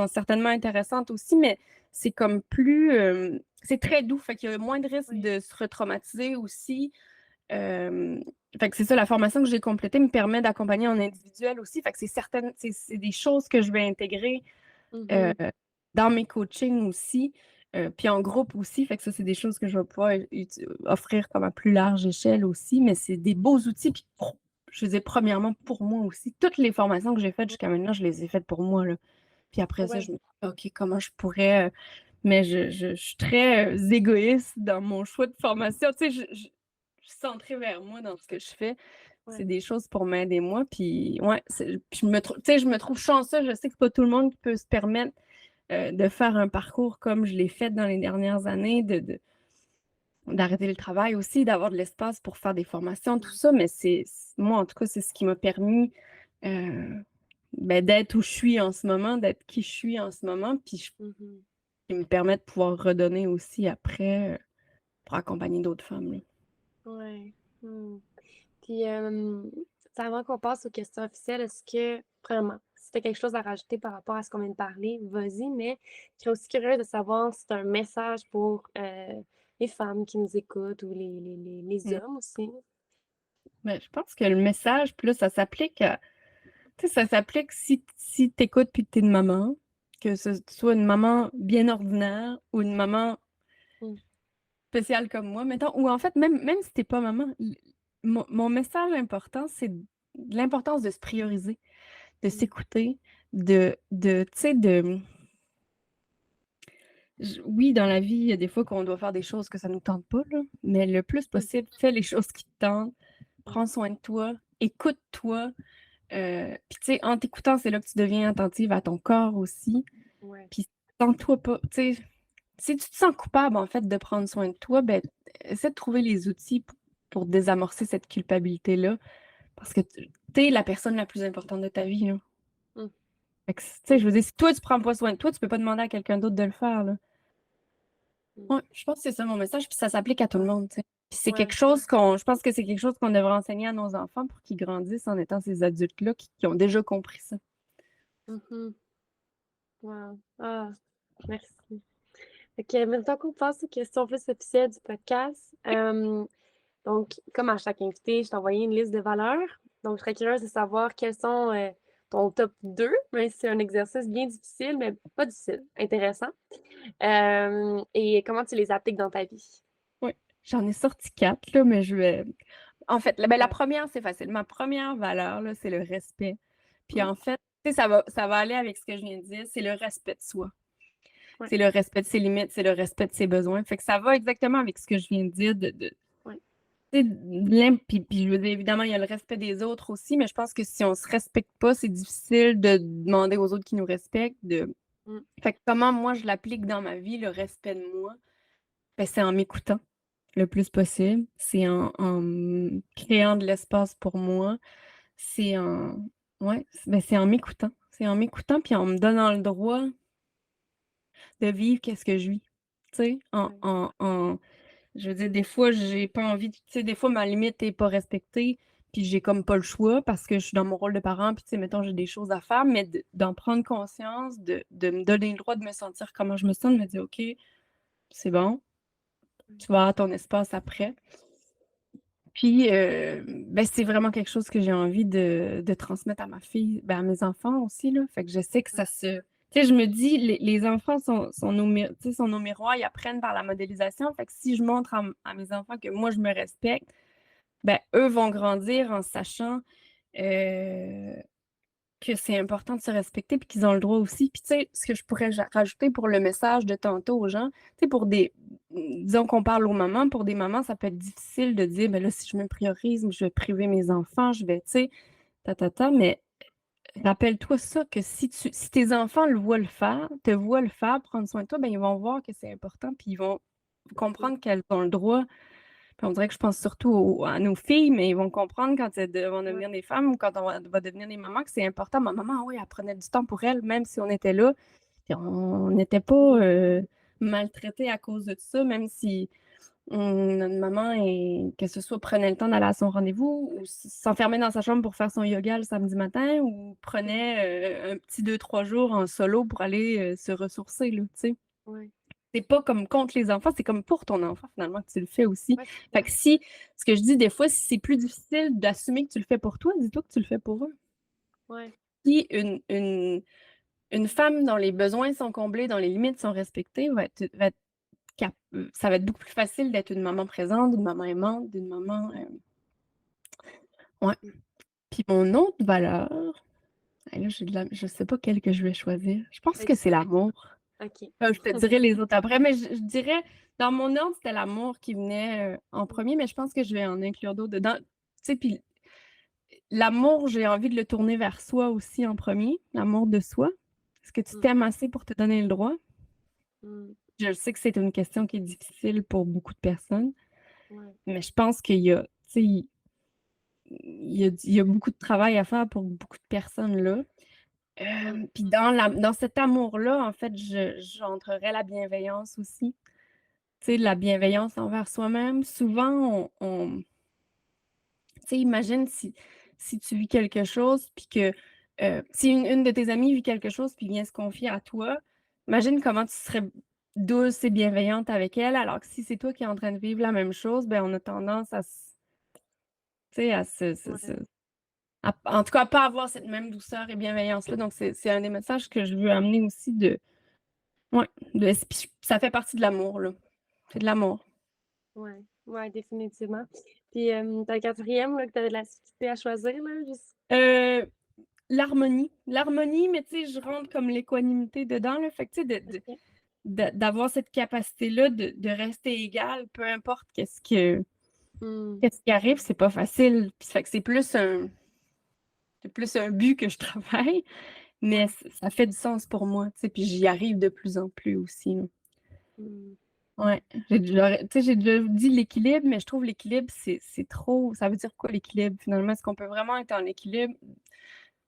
certainement intéressantes aussi, mais c'est comme plus, c'est très doux, fait qu'il y a moins de risque Oui. de se retraumatiser aussi. Euh, Fait que c'est ça, la formation que j'ai complétée me permet d'accompagner en individuel aussi. Fait que c'est des choses que je vais intégrer euh, Mhm. dans mes coachings aussi, puis en groupe aussi. Fait que ça, c'est des choses que je vais pouvoir offrir comme à plus large échelle aussi, mais c'est des beaux outils. Puis faisais premièrement pour moi aussi. Toutes les formations que j'ai faites jusqu'à maintenant, je les ai faites pour moi, là. Puis après ça, Ouais, je me dis, OK, comment je pourrais. Mais je suis très égoïste dans mon choix de formation. Tu sais, je suis centrée vers moi dans ce que je fais. C'est ouais. des choses pour m'aider moi. Puis, ouais, puis tu sais, je me trouve chanceuse. Je sais que c'est pas tout le monde qui peut se permettre de faire un parcours comme je l'ai fait dans les dernières années, d'arrêter le travail aussi, d'avoir de l'espace pour faire des formations, tout ça. Mais moi, en tout cas, c'est ce qui m'a permis euh, d'être où je suis en ce moment, d'être qui je suis en ce moment. Puis Mhm. qui me permet de pouvoir redonner aussi après pour accompagner d'autres femmes, là. Ouais. Hmm. Puis, avant qu'on passe aux questions officielles, est-ce que, vraiment, si tu as quelque chose à rajouter par rapport à ce qu'on vient de parler, vas-y, mais je serais aussi curieuse de savoir si tu as un message pour les femmes qui nous écoutent ou les Mm. hommes aussi. Mais je pense que le message, puis là, ça s'applique tu sais, ça s'applique si tu écoutes puis que tu es une maman, que ce soit une maman bien ordinaire ou une maman Mm. spéciale comme moi, mettons, ou en fait, même si t'es pas maman, mon message important, c'est l'importance de se prioriser, de Mm. s'écouter, tu sais, oui, dans la vie, il y a des fois qu'on doit faire des choses que ça nous tente pas, là, mais le plus Mm. possible, fais les choses qui te tentent, Ouais. prends soin de toi, écoute-toi. Puis, tu sais, en t'écoutant, c'est là que tu deviens attentive à ton corps aussi. Ouais. Puis, sens-toi pas, tu sais, si tu te sens coupable, en fait, de prendre soin de toi, ben, essaie de trouver les outils pour désamorcer cette culpabilité-là. Parce que tu es la personne la plus importante de ta vie, là. Mm. Fait que, tu sais, Ouais. je veux dire, si toi, tu prends pas soin de toi, tu peux pas demander à quelqu'un d'autre de le faire, là. Mm. Ouais, je pense que c'est ça mon message, puis ça s'applique à tout le Ouais. monde, tu sais. Puis c'est quelque Ouais. chose je pense que c'est quelque chose qu'on devrait enseigner à nos enfants pour qu'ils grandissent en étant ces adultes-là qui ont déjà compris ça. Mhm. Wow. Ah, merci. Ok, maintenant qu'on passe aux questions plus officielles du podcast, donc, comme à chaque invité, je t'ai envoyé une liste de valeurs. Donc, je serais curieuse de savoir quels sont ton top 2, même si c'est un exercice bien difficile, mais pas difficile, intéressant. Et comment tu les appliques dans ta vie? Oui, j'en ai sorti 4, là, mais je vais. En fait, la Ouais. première, c'est facile. Ma première valeur, là, c'est le respect. Puis Mm. en fait, tu sais, ça va aller avec ce que je viens de dire, c'est le respect de soi. Ouais. C'est le respect de ses limites, c'est le respect de ses besoins. Fait que ça va exactement avec ce que je viens de dire, Ouais. tu sais, puis je veux dire, évidemment, il y a le respect des autres aussi, mais je pense que si on se respecte pas, c'est difficile de demander aux autres qui nous respectent. Mm. Fait que comment moi je l'applique dans ma vie, le respect de moi, ben, c'est en m'écoutant le plus possible. C'est en créant de l'espace pour moi. C'est en ouais, ben, c'est en m'écoutant. C'est en m'écoutant puis en me donnant le droit de vivre qu'est-ce que je vis. Tu sais, Ouais. je veux dire, des fois, j'ai pas envie, tu sais, des fois, ma limite est pas respectée, puis j'ai comme pas le choix parce que je suis dans mon rôle de parent, puis tu sais, mettons, j'ai des choses à faire, mais d'en prendre conscience, de me donner le droit de me sentir comment je me sens, de me dire, OK, c'est bon, tu vas avoir ton espace après. Puis, ben, c'est vraiment quelque chose que j'ai envie de transmettre à ma fille, ben, à mes enfants aussi, là. Fait que je sais que ça se. Tu sais, je me dis, les enfants tu sais, sont nos miroirs, ils apprennent par la modélisation. Fait que si je montre à mes enfants que moi, je me respecte, ben, eux vont grandir en sachant euh, que c'est important de se respecter puis qu'ils ont le droit aussi. Puis, tu sais, ce que je pourrais rajouter pour le message de tantôt aux gens, tu sais, disons qu'on parle aux mamans, pour des mamans, ça peut être difficile de dire, ben là, si je me priorise, je vais priver mes enfants, je vais, tu sais, mais rappelle-toi ça, que si tes enfants te voient le faire, prendre soin de toi, ben ils vont voir que c'est important, puis ils vont Mm. comprendre qu'elles ont le droit. Puis on dirait que je pense surtout à nos filles, mais ils vont comprendre quand elles vont Ouais. devenir des femmes ou quand va devenir des mamans que c'est important. Ma maman, oui, elle prenait du temps pour elle, même si on était là. Puis on n'était pas Mhm. maltraités à cause de ça, même si notre maman, que ce soit prenait le temps d'aller à son rendez-vous ou s'enfermait dans sa chambre pour faire son yoga le samedi matin ou Mhm. prenait un petit 2, 3 jours en solo pour aller se ressourcer, là, tu sais. Ouais. C'est pas comme contre les enfants, c'est comme pour ton enfant, finalement, que tu le fais aussi. Ouais, c'est Fait ça. que ce que je dis des fois, si c'est plus difficile d'assumer que tu le fais pour toi, dis-toi que tu le fais pour eux. Ouais. Si une femme dont les besoins sont comblés, dont les limites sont respectées, ça va être beaucoup plus facile d'être une maman présente, d'une maman aimante, d'une maman. Ouais. Puis mon autre valeur, là, je sais pas quelle que je vais choisir. Je pense que Fait c'est l'amour. OK. Je te dirai les autres après, mais je dirais, dans mon ordre, c'était l'amour qui venait en premier, mais je pense que je vais en inclure d'autres dedans. Tu sais, puis l'amour, j'ai envie de le tourner vers soi aussi en premier, l'amour de soi. Est-ce que tu Mmh. t'aimes assez pour te donner le droit? Mmh. Je sais que c'est une question qui est difficile pour beaucoup de personnes, Ouais. mais je pense qu'il y a, tu sais, il y a beaucoup de travail à faire pour beaucoup de personnes là. Ouais. Puis dans cet amour-là, en fait, j'entrerais la bienveillance aussi. Tu sais, la bienveillance envers soi-même. Souvent, tu sais, imagine si tu vis quelque chose, puis que si une de tes amies vit quelque chose, puis vient se confier à toi, imagine comment tu serais douce et bienveillante avec elle, alors que si c'est toi qui es en train de vivre la même chose, ben on a tendance à tu sais, à Ouais. en tout cas, pas avoir cette même douceur et bienveillance-là. Donc, c'est un des messages que je veux amener aussi ouais, puis ça fait partie de l'amour, là. C'est de l'amour. Ouais. Ouais, définitivement. Puis, ta 4e là, que tu avais de la difficulté à choisir là, juste Euh, L'harmonie, mais tu sais, je rentre comme l'équanimité dedans, là. Fait que, tu sais, OK. d'avoir cette capacité-là de rester égal, peu importe Mmh. qu'est-ce qui arrive, c'est pas facile. Puis ça fait que c'est plus un but que je travaille, mais Ouais. ça fait du sens pour moi, tu sais, puis j'y arrive de plus en plus aussi, là. Mmh. Ouais, tu sais, j'ai déjà dit l'équilibre, mais je trouve l'équilibre, c'est trop. Ça veut dire quoi l'équilibre finalement? Est-ce qu'on peut vraiment être en équilibre?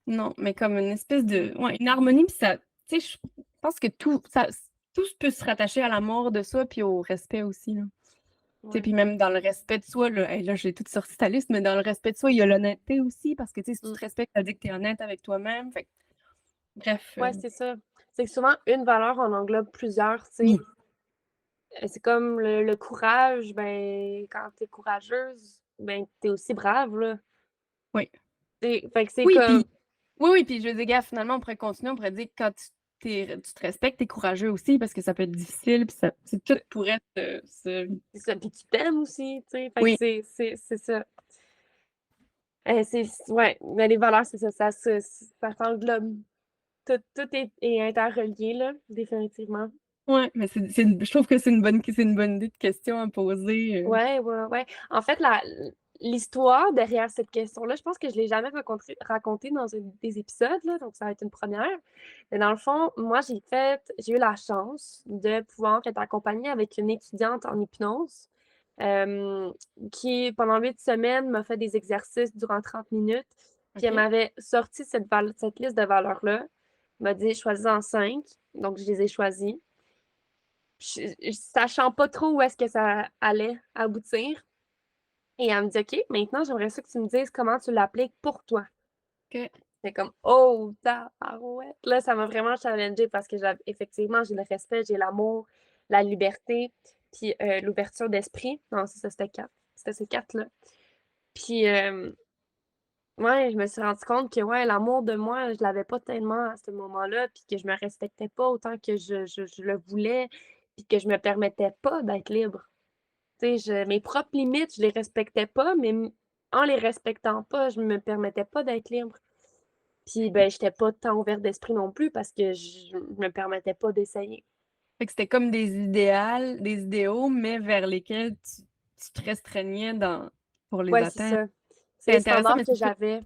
Non, mais comme une espèce de, ouais, une harmonie, puis ça, tu sais, je pense que tout peut se rattacher à l'amour de soi, puis au respect aussi, là. Tu sais, Ouais. puis même dans le respect de soi, là, hey, là, j'ai tout sorti ta liste, mais dans le respect de soi, il y a l'honnêteté aussi, parce que, tu sais, si tu Mmh. te respectes, ça veut dire que tu es honnête avec toi-même. Fait que, bref, Ouais, c'est ça. C'est que souvent, une valeur en englobe plusieurs, tu sais. oui, C'est comme le courage, ben, quand tu es courageuse, ben, tu es aussi brave, là. oui. Fait que c'est Oui, comme puis oui, puis je veux dire, gars, finalement, on pourrait continuer, on pourrait dire que quand tu te respectes, tu es courageux aussi, parce que ça peut être difficile, puis tout pourrait c'est ça, puis tu t'aimes aussi, tu sais? Fait que Oui, c'est ça. C'est ouais, mais les valeurs, c'est ça, ça s'englobe. Tout est interrelié, là, définitivement. ouais, mais je trouve que c'est une bonne idée de question à poser. Ouais, ouais, ouais. En fait, l'histoire derrière cette question-là, je pense que je l'ai jamais racontée dans un des épisodes, là, donc ça va être une première. Mais dans le fond, moi, j'ai eu la chance de pouvoir être accompagnée avec une étudiante en hypnose, hem, qui, pendant 8 semaines, m'a fait des exercices durant 30 minutes, puis elle OK. m'avait sorti cette liste de valeurs-là. Elle m'a dit: «Choisis-en 5», donc je les ai choisies. Sachant pas trop où est-ce que ça allait aboutir. Et elle me dit: «OK, maintenant, j'aimerais ça que tu me dises comment tu l'appliques pour toi». OK. C'est comme: «Oh, tabarouette!» Là, ça m'a vraiment challengée parce que effectivement, j'ai le respect, j'ai l'amour, la liberté, puis, l'ouverture d'esprit. Non, c'est ça, c'était 4. C'était ces 4 là. Puis, ouais, je me suis rendue compte que, ouais, l'amour de moi, je l'avais pas tellement à ce moment-là, puis que je me respectais pas autant que je le voulais, puis que je me permettais pas d'être libre. Tu sais, mes propres limites, je les respectais pas, mais en les respectant pas, je me permettais pas d'être libre. Puis, ben, j'étais pas tant ouverte d'esprit non plus parce que je me permettais pas d'essayer. Fait que c'était comme des idéaux, mais vers lesquels tu te restreignais pour les Ouais, c'est atteindre. ça. C'est C'est les intéressant, standards mais que j'avais.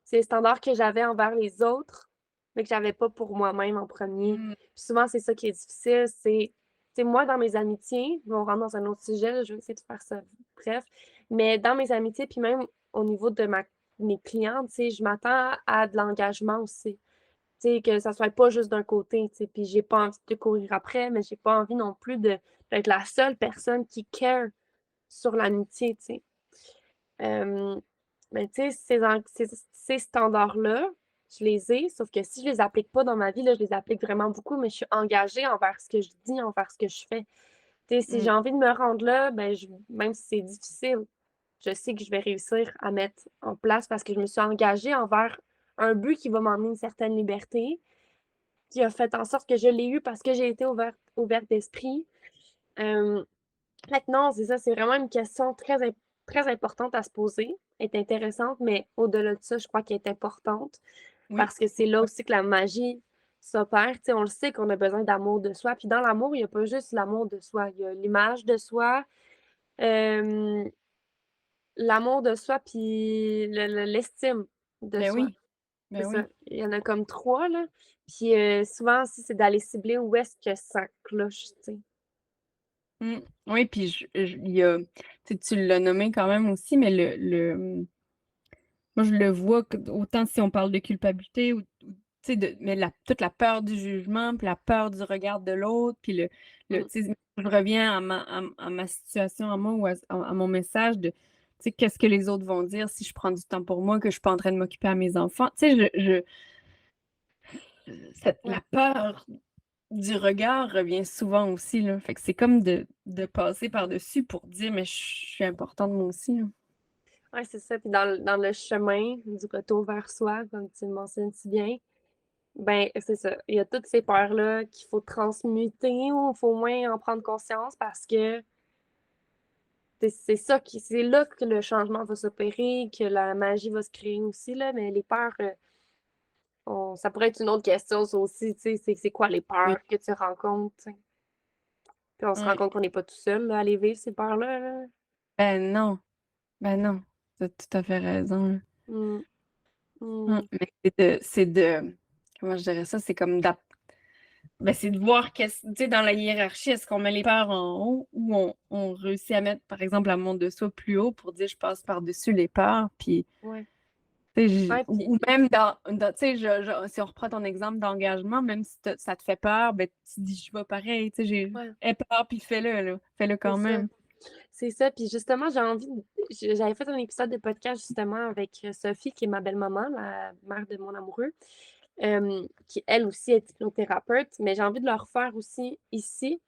C'est les standards que j'avais envers les autres, mais que j'avais pas pour moi-même en premier. mmh, Puis souvent, c'est ça qui est difficile, c'est moi dans mes amitiés, on rentre dans un autre sujet, là, je vais essayer de faire ça bref, mais dans mes amitiés, puis même au niveau de mes clientes, tu sais, je m'attends à de l'engagement aussi. Tu sais, que ça soit pas juste d'un côté, tu sais, puis j'ai pas envie de courir après, mais j'ai pas envie non plus d'être la seule personne qui care sur l'amitié, tu sais. Hem, mais tu sais, ces standards-là, je les ai, sauf que si je les applique pas dans ma vie, là, je les applique vraiment beaucoup, mais je suis engagée envers ce que je dis, envers ce que je fais. Tu sais, si mmh. j'ai envie de me rendre là, ben, même si c'est difficile, je sais que je vais réussir à mettre en place parce que je me suis engagée envers un but qui va m'emmener une certaine liberté, qui a fait en sorte que je l'ai eu parce que j'ai été ouverte d'esprit. Fait que non, c'est ça, c'est vraiment une question très très importante à se poser, est intéressante, mais au-delà de ça, je crois qu'elle est importante Oui. parce que c'est là Ouais. aussi que la magie s'opère. Tu sais, on le sait qu'on a besoin d'amour de soi. Puis dans l'amour, il y a pas juste l'amour de soi, il y a l'image de soi, hem, l'amour de soi, puis l'estime de Ben soi. oui, C'est ben ça. oui. Il y en a comme 3 là. Puis, souvent aussi, c'est d'aller cibler où est-ce que ça cloche, tu sais. Mmh. Oui, puis il y a tu l'as nommé quand même aussi, mais moi je le vois que autant si on parle de culpabilité ou tu sais mais toute la peur du jugement, puis la peur du regard de l'autre, puis Mmh. tu sais, je reviens à ma situation à moi ou à mon message de, tu sais, qu'est-ce que les autres vont dire si je prends du temps pour moi, que je suis pas en train de m'occuper à mes enfants. Tu sais, la Ouais. peur du regard revient souvent aussi, là. Fait que c'est comme de passer par-dessus pour dire: «Mais je suis importante moi aussi, là». Ouais, c'est ça. Puis dans le chemin du retour vers soi, comme tu le mentionnes si bien, ben, c'est ça. Il y a toutes ces peurs-là qu'il faut transmuter ou il faut au moins en prendre conscience parce que c'est là que le changement va s'opérer, que la magie va se créer aussi, là. Mais les peurs, ça pourrait être une autre question, ça aussi, tu sais, c'est quoi les Oui, peurs que tu rencontres, tu sais? Puis on se rend ouais. compte qu'on n'est pas tout seul, là, à les vivre, ces peurs-là, là. Ben non, ben non, tu as tout à fait raison, là. Mmh. Mmh, Mmh. mais c'est de comment je dirais ça? C'est comme c'est de voir tu sais, dans la hiérarchie, est-ce qu'on met les peurs en haut ou on réussit à mettre, par exemple, l'amour de soi plus haut pour dire: «Je passe par-dessus les peurs», puis Ouais. tu sais, Ouais, puis ou même tu sais, si on reprend ton exemple d'engagement, même si ça te fait peur, ben, tu dis: «Je vais pareil», tu sais, ouais, aie peur puis fais-le, là, fais-le c'est quand ça. même. C'est ça, puis justement, j'avais fait un épisode de podcast justement avec, Sophie qui est ma belle-maman, la mère de mon amoureux, qui elle aussi est hypnothérapeute, mais j'ai envie de le refaire aussi ici.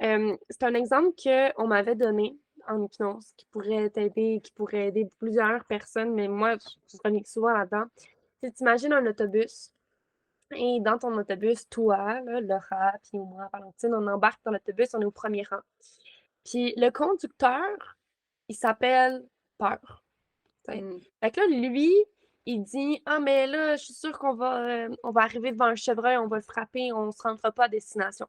C'est un exemple qu'on m'avait donné en hypnose qui pourrait t'aider, qui pourrait aider plusieurs personnes, mais moi, je chronique souvent là-dedans. Tu t'imagines un autobus et dans ton autobus, toi, là, Laura, puis moi, Valentine, on embarque dans l'autobus, on est au premier rang. Puis le conducteur, il s'appelle Peur, tu sais. Mmh. Fait que là, lui, il dit: «Ah mais là, je suis sûr qu'on va arriver devant un chevreuil, on va le frapper, on se rendra pas à destination.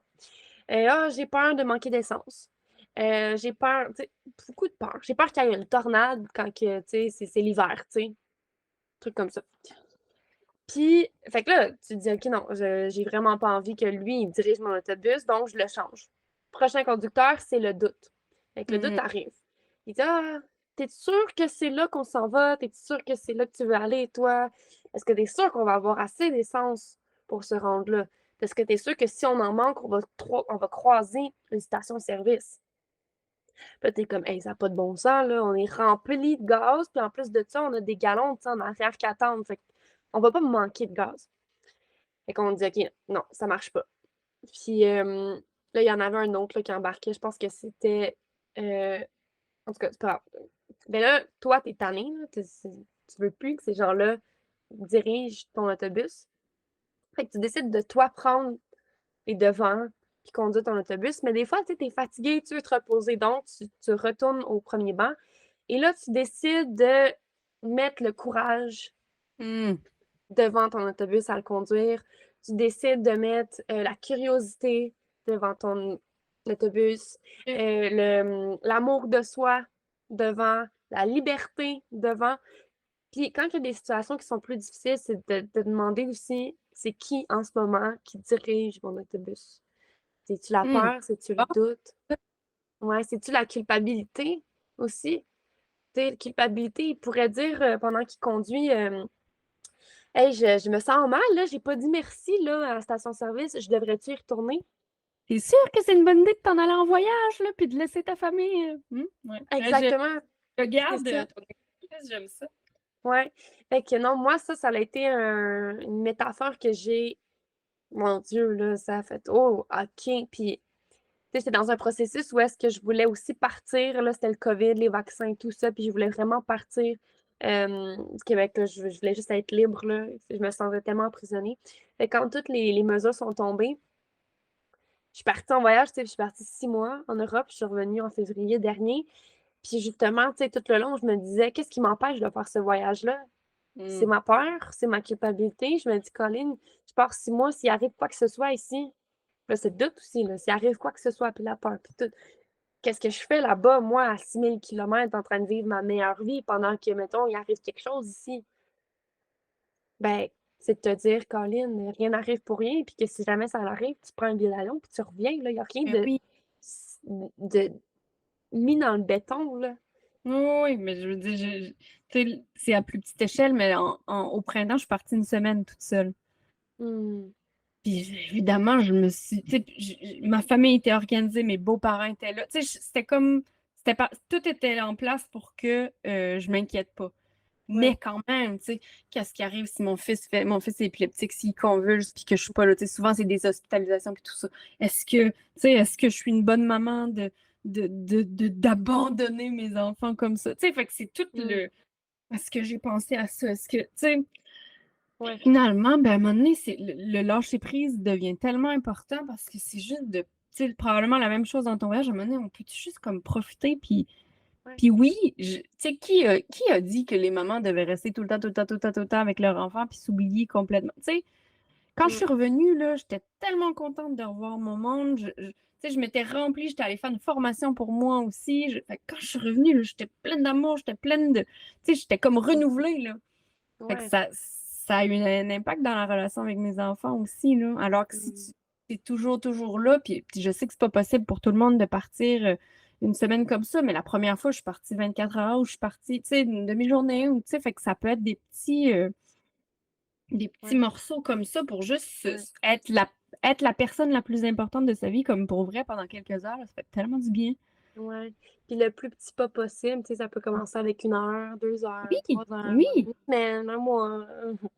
Ah, j'ai peur de manquer d'essence. J'ai peur», tu sais, beaucoup de peur. J'ai peur qu'il y ait une tornade quand que, tu sais, c'est l'hiver, tu sais, truc comme ça. Puis, fait que là, tu te dis: «OK, non, j'ai vraiment pas envie que lui, il dirige mon autobus, donc je le change». Prochain conducteur, c'est le doute. Fait que le doute Mmh. arrive. Il dit: «Ah, tu es sûr que c'est là qu'on s'en va? Tu es sûr que c'est là que tu veux aller, toi? Est-ce que tu es sûr qu'on va avoir assez d'essence pour se rendre là? Est-ce que tu es sûr que si on en manque, on va croiser une station-service?» Puis là, tu es comme: «Hey, ça a pas de bon sens, là, on est rempli de gaz, puis en plus de ça, on a des galons, tu sais, en arrière qui attendent. Fait qu'on va pas manquer de gaz». Fait qu'on dit: «OK, non, ça marche pas». Puis, là, il y en avait un autre, là, qui embarquait, je pense que c'était, heu, en tout cas, c'est pas grave. Ben là, toi, tu es tanné, là, tu veux plus que ces gens-là dirigent ton autobus. Fait que tu décides de toi prendre les devants puis conduire ton autobus. Mais des fois, tu sais, tu es fatigué, tu veux te reposer, donc tu retournes au premier banc et là, tu décides de mettre le courage Mmh. devant ton autobus à le conduire. Tu décides de mettre, la curiosité devant ton autobus, OK. l'amour de soi devant, la liberté devant. Puis quand il y a des situations qui sont plus difficiles, c'est de demander aussi: «C'est qui en ce moment qui dirige mon autobus?» C'est-tu la Mmh. peur? C'est-tu le Bon, doute? Ouais, c'est-tu la culpabilité aussi? Tu sais, culpabilité, il pourrait dire, pendant qu'il conduit, «Hey, je me sens mal là, j'ai pas dit merci là à la station-service, je devrais-tu y retourner?» tu sûr que c'est une bonne idée de t'en aller en voyage, là, puis de laisser ta famille, Ouais. Exactement, Je c'est garde, ça. ton exercice, j'aime ça. Ouais. Fait que non, moi ça a été une métaphore que j'ai, mon Dieu là, ça a fait: «Oh, OK». Puis, tu sais, j'étais dans un processus où est-ce que je voulais aussi partir, là, c'était le COVID, les vaccins, tout ça, puis je voulais vraiment partir, du Québec, là. Je voulais juste être libre, là. Je me sentais tellement emprisonnée. Fait que quand toutes les mesures sont tombées, je suis partie en voyage, tu sais, je suis partie 6 mois en Europe, je suis revenue en février dernier. Puis justement, tu sais, tout le long, je me disais: «Qu'est-ce qui m'empêche de faire ce voyage-là?» C'est Mmh. ma peur, c'est ma culpabilité. Je me dis: «Colline, je pars 6 mois, s'il arrive quoi que ce soit ici», là, c'est le doute aussi, là, s'il arrive quoi que ce soit, puis la peur, puis tout. Qu'est-ce que je fais là-bas, moi, à 6 000 kilomètres, en train de vivre ma meilleure vie pendant que, mettons, il arrive quelque chose ici? Ben, c'est de te dire: «Colline, rien n'arrive pour rien», puis que si jamais ça arrive, tu prends un billet d'avion puis tu reviens, là. Il y a rien Ben de oui. s de mis dans le béton, là. Oui, oui, mais je veux dire, tu sais, c'est à plus petite échelle, mais au printemps, je suis partie une semaine toute seule. Mmh. Puis évidemment, je me suis, tu sais, ma famille était organisée, mes beaux-parents étaient là. Tu sais, c'était comme, tout était en place pour que je m'inquiète pas. Mais Ouais. quand même, tu sais, qu'est-ce qui arrive si mon fils est épileptique, s'il convulse, puis que je suis pas là. Tu sais, souvent, c'est des hospitalisations, puis tout ça. Est-ce que je suis une bonne maman d'abandonner mes enfants comme ça? Tu sais, fait que c'est tout Mmh. est-ce que j'ai pensé à ça? Est-ce que, tu sais, Ouais. finalement, ben, à un moment donné, le lâcher-prise devient tellement important parce que c'est juste tu sais, probablement la même chose dans ton voyage. À un moment donné, on peut juste comme profiter, Ouais. puis oui, tu sais, qui a dit que les mamans devaient rester tout le temps, tout le temps, tout le temps, tout le temps avec leur enfant puis s'oublier complètement? Tu sais, quand je Mmh. suis revenue, là, j'étais tellement contente de revoir mon monde. Tu sais, je m'étais remplie, j'étais allée faire une formation pour moi aussi. Fait que quand je suis revenue, là, j'étais pleine d'amour, j'étais pleine de. Tu sais, j'étais comme renouvelée, là. Fait que Ouais. ça a eu un impact dans la relation avec mes enfants aussi, là. Alors que si Mmh. tu es toujours là, puis je sais que c'est pas possible pour tout le monde de partir une semaine comme ça, mais la première fois, je suis partie 24 heures ou je suis partie, tu sais, une demi-journée, ou tu sais, fait que ça peut être des petits Ouais. morceaux comme ça pour juste Ouais. être la personne la plus importante de sa vie, comme pour vrai, pendant quelques heures, là, ça fait tellement du bien. Ouais. Puis le plus petit pas possible, tu sais, ça peut commencer avec 1 heure, 2 heures, Oui, 3 heures, oui, 1 semaine, 1 mois.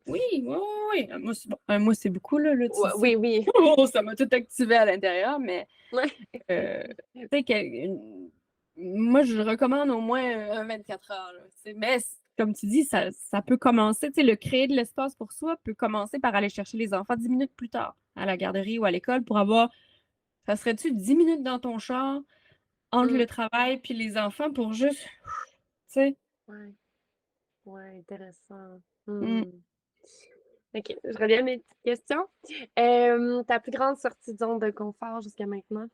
oui, oui, oui, oui. Moi, c'est bon, moi, c'est beaucoup, là, tu Ouais, sais. oui, oui. Oh, ça m'a tout activé à l'intérieur, mais Ouais. tu sais, moi, je recommande au moins un 24 heures, là, tu sais. Mais comme tu dis, ça peut commencer, tu sais, le créer de l'espace pour soi peut commencer par aller chercher les enfants 10 minutes plus tard à la garderie ou à l'école pour avoir, ça serait-tu 10 minutes dans ton char entre Mmh. le travail puis les enfants pour juste, tu sais. Ouais. Ouais, intéressant. Mm. Mmh. OK, je reviens à mes petites questions. Ta plus grande sortie de zone de confort jusqu'à maintenant?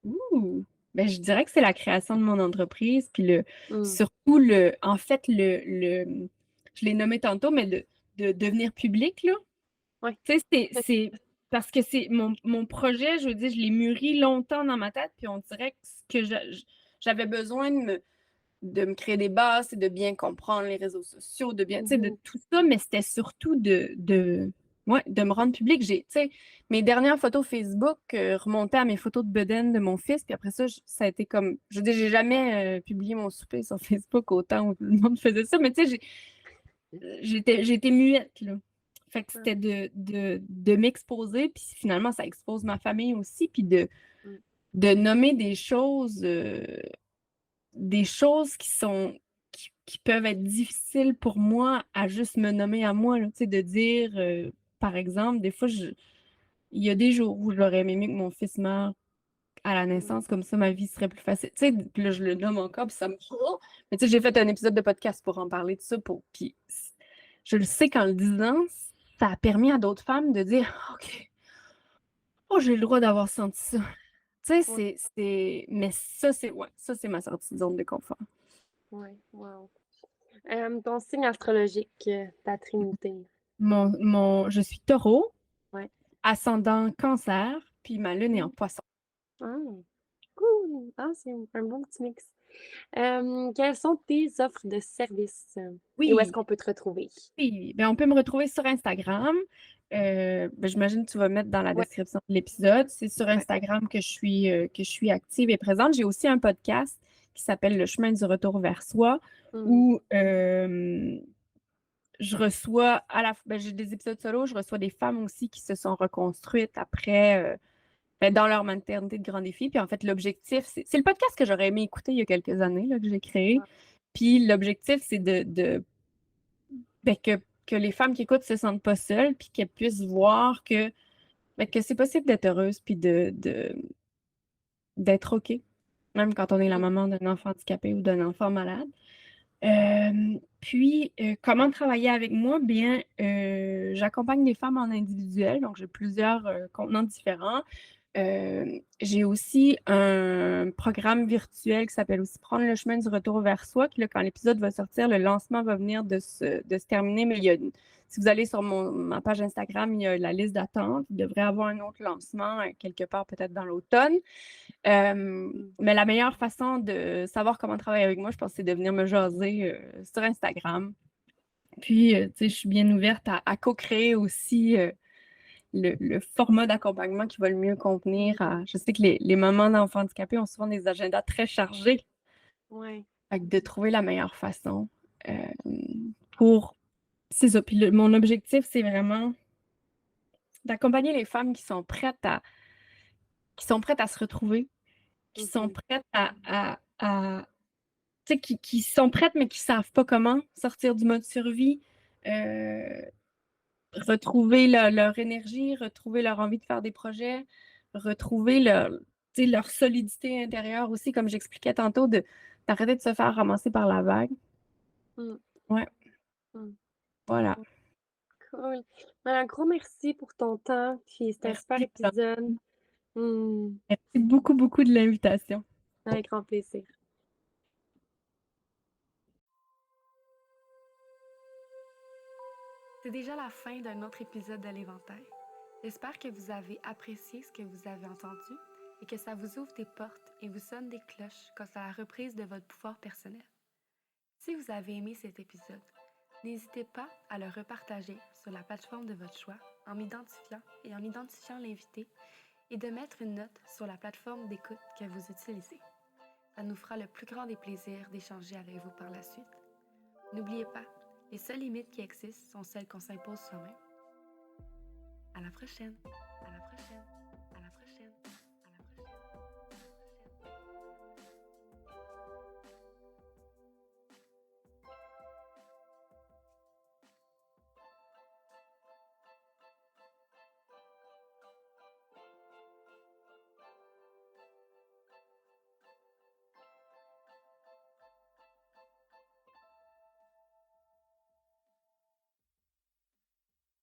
Ouh! Ben, je dirais que c'est la création de mon entreprise, puis Mmh. surtout en fait, je l'ai nommé tantôt, mais de devenir public, là. Ouais. Tu sais, c'est parce que c'est mon projet, je veux dire, je l'ai mûri longtemps dans ma tête, puis on dirait que j'avais besoin de me créer des bases et de bien comprendre les réseaux sociaux, de bien, tu sais, de Mmh. tout ça, mais c'était surtout ouais, de me rendre public. Tu sais, mes dernières photos Facebook remontaient à mes photos de bedaine de mon fils, puis après ça, ça a été comme, je veux dire, j'ai jamais publié mon souper sur Facebook autant où le monde faisait ça, mais tu sais, j'étais muette, là. Fait que Ouais. c'était de m'exposer, puis finalement, ça expose ma famille aussi, puis Mmh. de nommer des choses qui peuvent être difficiles pour moi à juste me nommer à moi, là, tu sais, de dire, par exemple, des fois, il y a des jours où j'aurais aimé mieux que mon fils meure à la Mmh. naissance, comme ça, ma vie serait plus facile. Tu sais, puis là, je le nomme encore, puis ça me. Mais tu sais, j'ai fait un épisode de podcast pour en parler de ça, puis je le sais qu'en le disant, ça a permis à d'autres femmes de dire, OK, oh, j'ai le droit d'avoir senti ça. Tu sais, Ouais. mais ça, ouais, ça, c'est ma sortie de zone de confort. Ouais. Wow. Ton signe astrologique, ta trinité. Je suis taureau, Ouais. ascendant cancer, puis ma lune est en Mmh. poisson. Ah, cool! Ah, c'est un bon petit mix. Quelles sont tes offres de services? Et où est-ce Oui, qu'on peut te retrouver? oui. Ben, on peut me retrouver sur Instagram. Ben, j'imagine que tu vas mettre dans la Ouais, description de l'épisode. C'est sur ouais. Instagram que je suis active et présente. J'ai aussi un podcast qui s'appelle Le chemin du retour vers soi, Mmh. où je reçois ben, j'ai des épisodes solo, je reçois des femmes aussi qui se sont reconstruites après ben, dans leur maternité de grand défi. Puis en fait, l'objectif, c'est le podcast que j'aurais aimé écouter il y a quelques années là, que j'ai créé. Ouais. Puis l'objectif, c'est ben, que les femmes qui écoutent se sentent pas seules, puis qu'elles puissent voir ben, que c'est possible d'être heureuse, puis d'être OK. même quand on est la Mm. maman d'un enfant handicapé ou d'un enfant malade. Puis, comment travailler avec moi? Bien, j'accompagne des femmes en individuel, donc j'ai plusieurs contenants différents. J'ai aussi un programme virtuel qui s'appelle aussi Prendre le chemin du retour vers soi, qui là, quand l'épisode va sortir, le lancement va venir de se terminer, mais si vous allez sur ma page Instagram, il y a la liste d'attente. Il devrait y avoir un autre lancement quelque part, peut-être dans l'automne. Mais la meilleure façon de savoir comment travailler avec moi, je pense, c'est de venir me jaser sur Instagram. Puis, tu sais, je suis bien ouverte à co-créer aussi le format d'accompagnement qui va le mieux convenir je sais que les mamans d'enfants handicapés ont souvent des agendas très chargés. Ouais. Fait que de trouver la meilleure façon euh, pour... C'est ça. Puis mon objectif, c'est vraiment d'accompagner les femmes qui sont prêtes à se retrouver, qui sont Mhm. prêtes tu sais, qui sont prêtes, mais qui ne savent pas comment sortir du mode survie, euh, retrouver leur énergie, retrouver leur envie de faire des projets, retrouver tu sais, leur solidité intérieure aussi, comme j'expliquais tantôt, d'arrêter de se faire ramasser par la vague. Mm. Ouais, Mm. voilà. Cool. Ben, un gros merci pour ton temps. Puis c'était un super Merci, épisode. Mm. merci beaucoup, beaucoup de l'invitation. Avec grand plaisir. C'est déjà la fin d'un autre épisode de l'Éventail. J'espère que vous avez apprécié ce que vous avez entendu et que ça vous ouvre des portes et vous sonne des cloches quant à la reprise de votre pouvoir personnel. Si vous avez aimé cet épisode, n'hésitez pas à le repartager sur la plateforme de votre choix en identifiant l'invité et de mettre une note sur la plateforme d'écoute que vous utilisez. Ça nous fera le plus grand des plaisirs d'échanger avec vous par la suite. N'oubliez pas, les seules limites qui existent sont celles qu'on s'impose soi-même. À la prochaine! À la prochaine! À la prochaine!